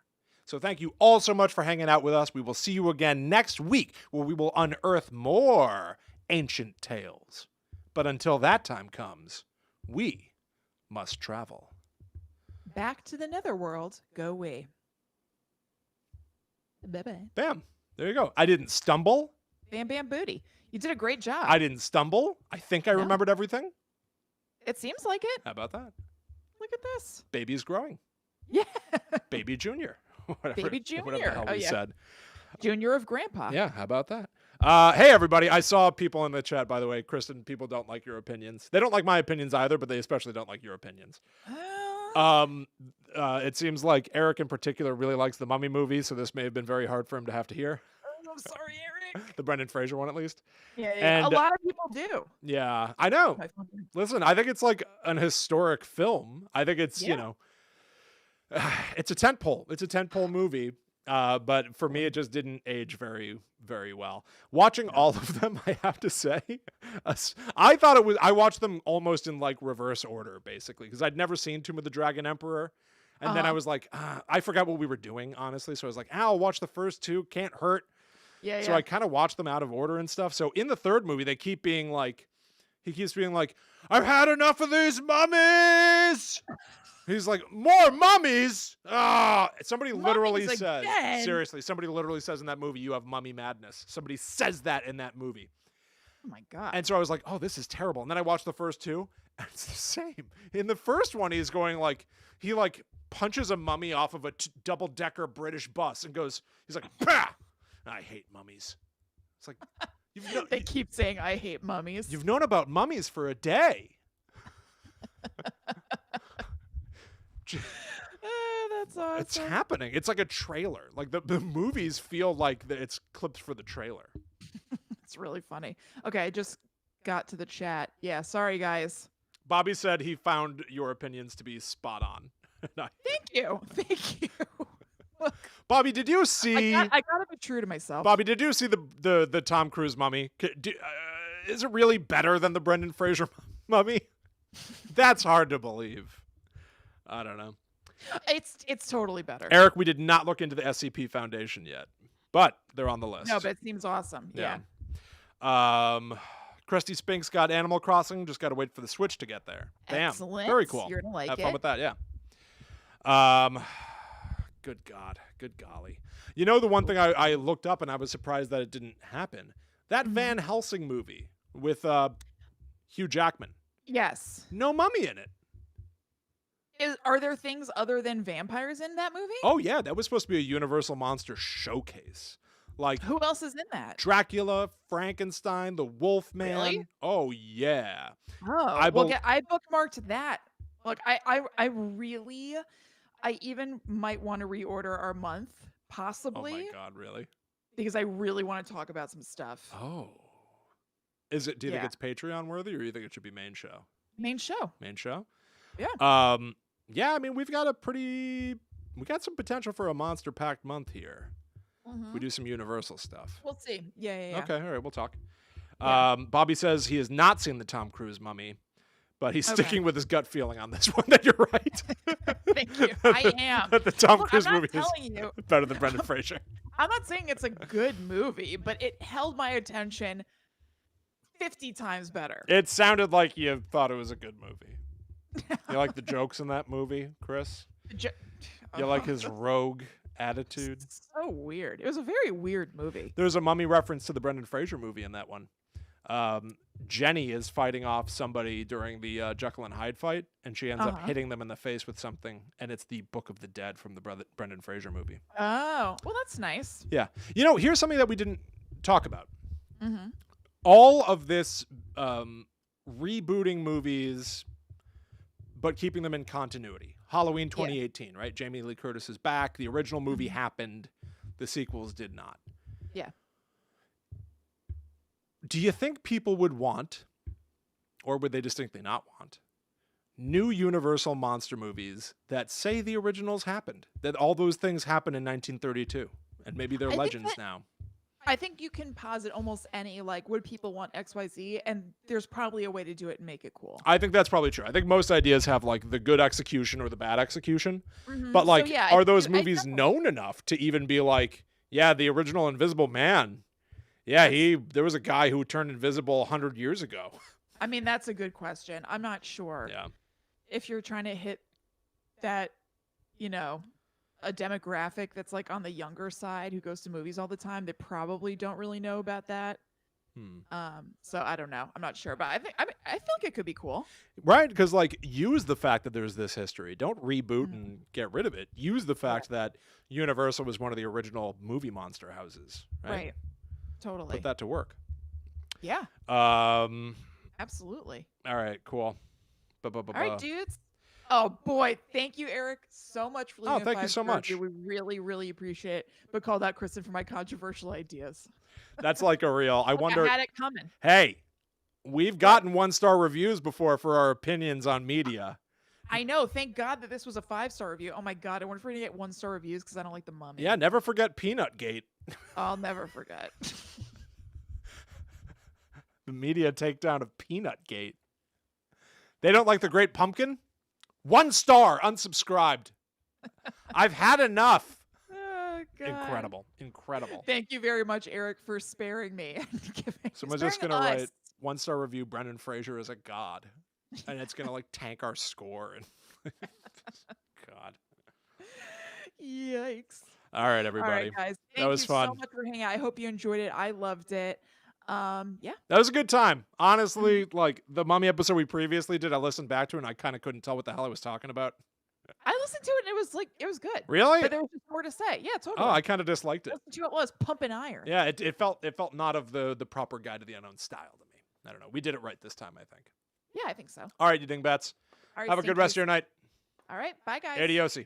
[SPEAKER 2] So thank you all so much for hanging out with us. We will see you again next week where we will unearth more ancient tales. But until that time comes, we must travel.
[SPEAKER 1] Back to the Netherworld, go we. Bye-bye.
[SPEAKER 2] Bam. There you go. I didn't stumble.
[SPEAKER 1] Bam, bam, booty. You did a great job.
[SPEAKER 2] I didn't stumble. I think I remembered everything.
[SPEAKER 1] It seems like it.
[SPEAKER 2] How about that?
[SPEAKER 1] Look at this.
[SPEAKER 2] Baby's growing.
[SPEAKER 1] Yeah.
[SPEAKER 2] Baby Junior. Whatever,
[SPEAKER 1] Baby Junior.
[SPEAKER 2] Whatever the hell we said.
[SPEAKER 1] Junior of Grandpa.
[SPEAKER 2] Yeah, how about that? Hey, everybody. I saw people in the chat, by the way. Kristen, people don't like your opinions. They don't like my opinions either, but they especially don't like your opinions. It seems like Eric in particular really likes the Mummy movie, so this may have been very hard for him to have to hear.
[SPEAKER 1] I'm sorry, Eric.
[SPEAKER 2] The Brendan Fraser one, at least.
[SPEAKER 1] Yeah.
[SPEAKER 2] And,
[SPEAKER 1] a lot of people do.
[SPEAKER 2] Yeah, I know. Listen, I think it's like an historic film. I think it's, it's a tentpole. It's a tentpole movie. But for me, it just didn't age very, very well. Watching all of them, I have to say, I watched them almost in like reverse order, basically, because I'd never seen Tomb of the Dragon Emperor. And then I was like, I forgot what we were doing, honestly. So I was like, I'll watch the first two. Can't hurt.
[SPEAKER 1] Yeah.
[SPEAKER 2] So I kind of watched them out of order and stuff. So in the third movie, he keeps being like, I've had enough of these mummies. He's like, more mummies? Somebody literally says, seriously, somebody literally says in that movie, you have mummy madness. Somebody says that in that movie.
[SPEAKER 1] Oh my God.
[SPEAKER 2] And so I was like, oh, this is terrible. And then I watched the first two, and it's the same. In the first one, he's going like, he like punches a mummy off of a double-decker British bus and goes, he's like, bah! I hate mummies. It's like,
[SPEAKER 1] they keep saying, I hate mummies.
[SPEAKER 2] You've known about mummies for a day.
[SPEAKER 1] That's awesome.
[SPEAKER 2] It's happening. It's like a trailer. Like the movies feel like it's clips for the trailer.
[SPEAKER 1] It's really funny. Okay, I just got to the chat. Yeah, sorry guys.
[SPEAKER 2] Bobby said he found your opinions to be spot on.
[SPEAKER 1] Thank you. Thank you. Look,
[SPEAKER 2] Bobby, did you see?
[SPEAKER 1] I gotta be true to myself.
[SPEAKER 2] Bobby, did you see the Tom Cruise Mummy? Is it really better than the Brendan Fraser Mummy? That's hard to believe. I don't know.
[SPEAKER 1] It's totally better.
[SPEAKER 2] Eric, we did not look into the SCP Foundation yet, but they're on the list.
[SPEAKER 1] No, but it seems awesome. Yeah.
[SPEAKER 2] Krusty Spink's got Animal Crossing. Just got to wait for the Switch to get there. Bam.
[SPEAKER 1] Excellent.
[SPEAKER 2] Very cool.
[SPEAKER 1] You're gonna like
[SPEAKER 2] Have
[SPEAKER 1] it.
[SPEAKER 2] fun with that. Yeah. Good God. Good golly. You know, the one thing I looked up and I was surprised that it didn't happen. That Van Helsing movie with Hugh Jackman.
[SPEAKER 1] Yes.
[SPEAKER 2] No mummy in it.
[SPEAKER 1] Are there things other than vampires in that movie?
[SPEAKER 2] Oh, yeah. That was supposed to be a Universal Monster showcase. Like,
[SPEAKER 1] who else is in that?
[SPEAKER 2] Dracula, Frankenstein, the Wolfman.
[SPEAKER 1] Really?
[SPEAKER 2] Oh, yeah.
[SPEAKER 1] Oh, I bookmarked that. Look, I even might want to reorder our month, possibly.
[SPEAKER 2] Oh my God, really?
[SPEAKER 1] Because I really want to talk about some stuff.
[SPEAKER 2] Oh. Do you think it's Patreon worthy, or do you think it should be main show?
[SPEAKER 1] Main show.
[SPEAKER 2] Main show?
[SPEAKER 1] Yeah.
[SPEAKER 2] Yeah, I mean, we got some potential for a monster packed month here. We do some Universal stuff.
[SPEAKER 1] We'll see. Yeah.
[SPEAKER 2] Okay, all right, we'll talk.
[SPEAKER 1] Yeah.
[SPEAKER 2] Bobby says he has not seen the Tom Cruise Mummy, but he's sticking with his gut feeling on this one that you're right.
[SPEAKER 1] Thank you. I am.
[SPEAKER 2] That the Tom Cruise movie is
[SPEAKER 1] you.
[SPEAKER 2] better than Brendan Fraser.
[SPEAKER 1] I'm not saying it's a good movie, but it held my attention 50 times better.
[SPEAKER 2] It sounded like you thought it was a good movie. You like the jokes in that movie, Chris? You like his rogue attitude?
[SPEAKER 1] So weird. It was a very weird movie.
[SPEAKER 2] There's a mummy reference to the Brendan Fraser movie in that one. Jenny is fighting off somebody during the Jekyll and Hyde fight, and she ends up hitting them in the face with something, and it's the Book of the Dead from the Brendan Fraser movie.
[SPEAKER 1] Oh, well, that's nice.
[SPEAKER 2] Yeah. You know, here's something that we didn't talk about. All of this rebooting movies, but keeping them in continuity. Halloween 2018, right? Jamie Lee Curtis is back. The original movie happened. The sequels did not.
[SPEAKER 1] Yeah.
[SPEAKER 2] Do you think people would want, or would they distinctly not want, new Universal monster movies that say the originals happened? That all those things happened in 1932, and maybe they're legends now?
[SPEAKER 1] I think you can posit almost any, like, would people want XYZ? And there's probably a way to do it and make it cool.
[SPEAKER 2] I think that's probably true. I think most ideas have, like, the good execution or the bad execution. But, like, so, are those movies known enough to even be like, yeah, the original Invisible Man, yeah, there was a guy who turned invisible 100 years ago.
[SPEAKER 1] I mean, that's a good question. I'm not sure.
[SPEAKER 2] Yeah.
[SPEAKER 1] If you're trying to hit that, you know, a demographic that's like on the younger side who goes to movies all the time, they probably don't really know about that. So I don't know. I'm not sure, but I feel like it could be cool.
[SPEAKER 2] Right, because like use the fact that there's this history. Don't reboot and get rid of it. Use the fact that Universal was one of the original movie monster houses. Right.
[SPEAKER 1] Totally.
[SPEAKER 2] Put that to work.
[SPEAKER 1] Yeah. Absolutely.
[SPEAKER 2] All right. Cool.
[SPEAKER 1] All right, dudes. Oh boy, thank you, Eric, so much for leaving.
[SPEAKER 2] Thank you so much.
[SPEAKER 1] We really, really appreciate it. But called out Kristen for my controversial ideas.
[SPEAKER 2] That's like a real. I wonder.
[SPEAKER 1] I had it coming.
[SPEAKER 2] Hey, we've gotten 1-star reviews before for our opinions on media.
[SPEAKER 1] I know. Thank God that this was a 5-star review. Oh my God, I wonder if we're gonna get 1-star reviews because I don't like the Mummy.
[SPEAKER 2] Yeah, never forget Peanut Gate.
[SPEAKER 1] I'll never forget.
[SPEAKER 2] The media takedown of Peanut Gate. They don't like the Great Pumpkin? 1 star, unsubscribed. I've had enough.
[SPEAKER 1] Oh, God.
[SPEAKER 2] Incredible.
[SPEAKER 1] Thank you very much, Eric, for sparing me.
[SPEAKER 2] Someone's just going to write 1-star review, Brendan Fraser is a god. And it's going to like tank our score. And God.
[SPEAKER 1] Yikes.
[SPEAKER 2] All right, everybody.
[SPEAKER 1] All right, guys.
[SPEAKER 2] That was fun.
[SPEAKER 1] Thank you so much for hanging out. I hope you enjoyed it. I loved it. Yeah.
[SPEAKER 2] That was a good time. Honestly, like the Mummy episode we previously did, I listened back to it and I kind of couldn't tell what the hell I was talking about.
[SPEAKER 1] I listened to it and it was good.
[SPEAKER 2] Really?
[SPEAKER 1] But there was just more to say. Yeah, totally.
[SPEAKER 2] Oh, I kind of disliked it.
[SPEAKER 1] Listen to it was pumping iron.
[SPEAKER 2] Yeah, it felt not of the proper Guide to the Unknown style to me. I don't know. We did it right this time, I think.
[SPEAKER 1] Yeah, I think so.
[SPEAKER 2] All right, you dingbats.
[SPEAKER 1] All right,
[SPEAKER 2] have a good rest of your night.
[SPEAKER 1] All right, bye guys.
[SPEAKER 2] Adiosi.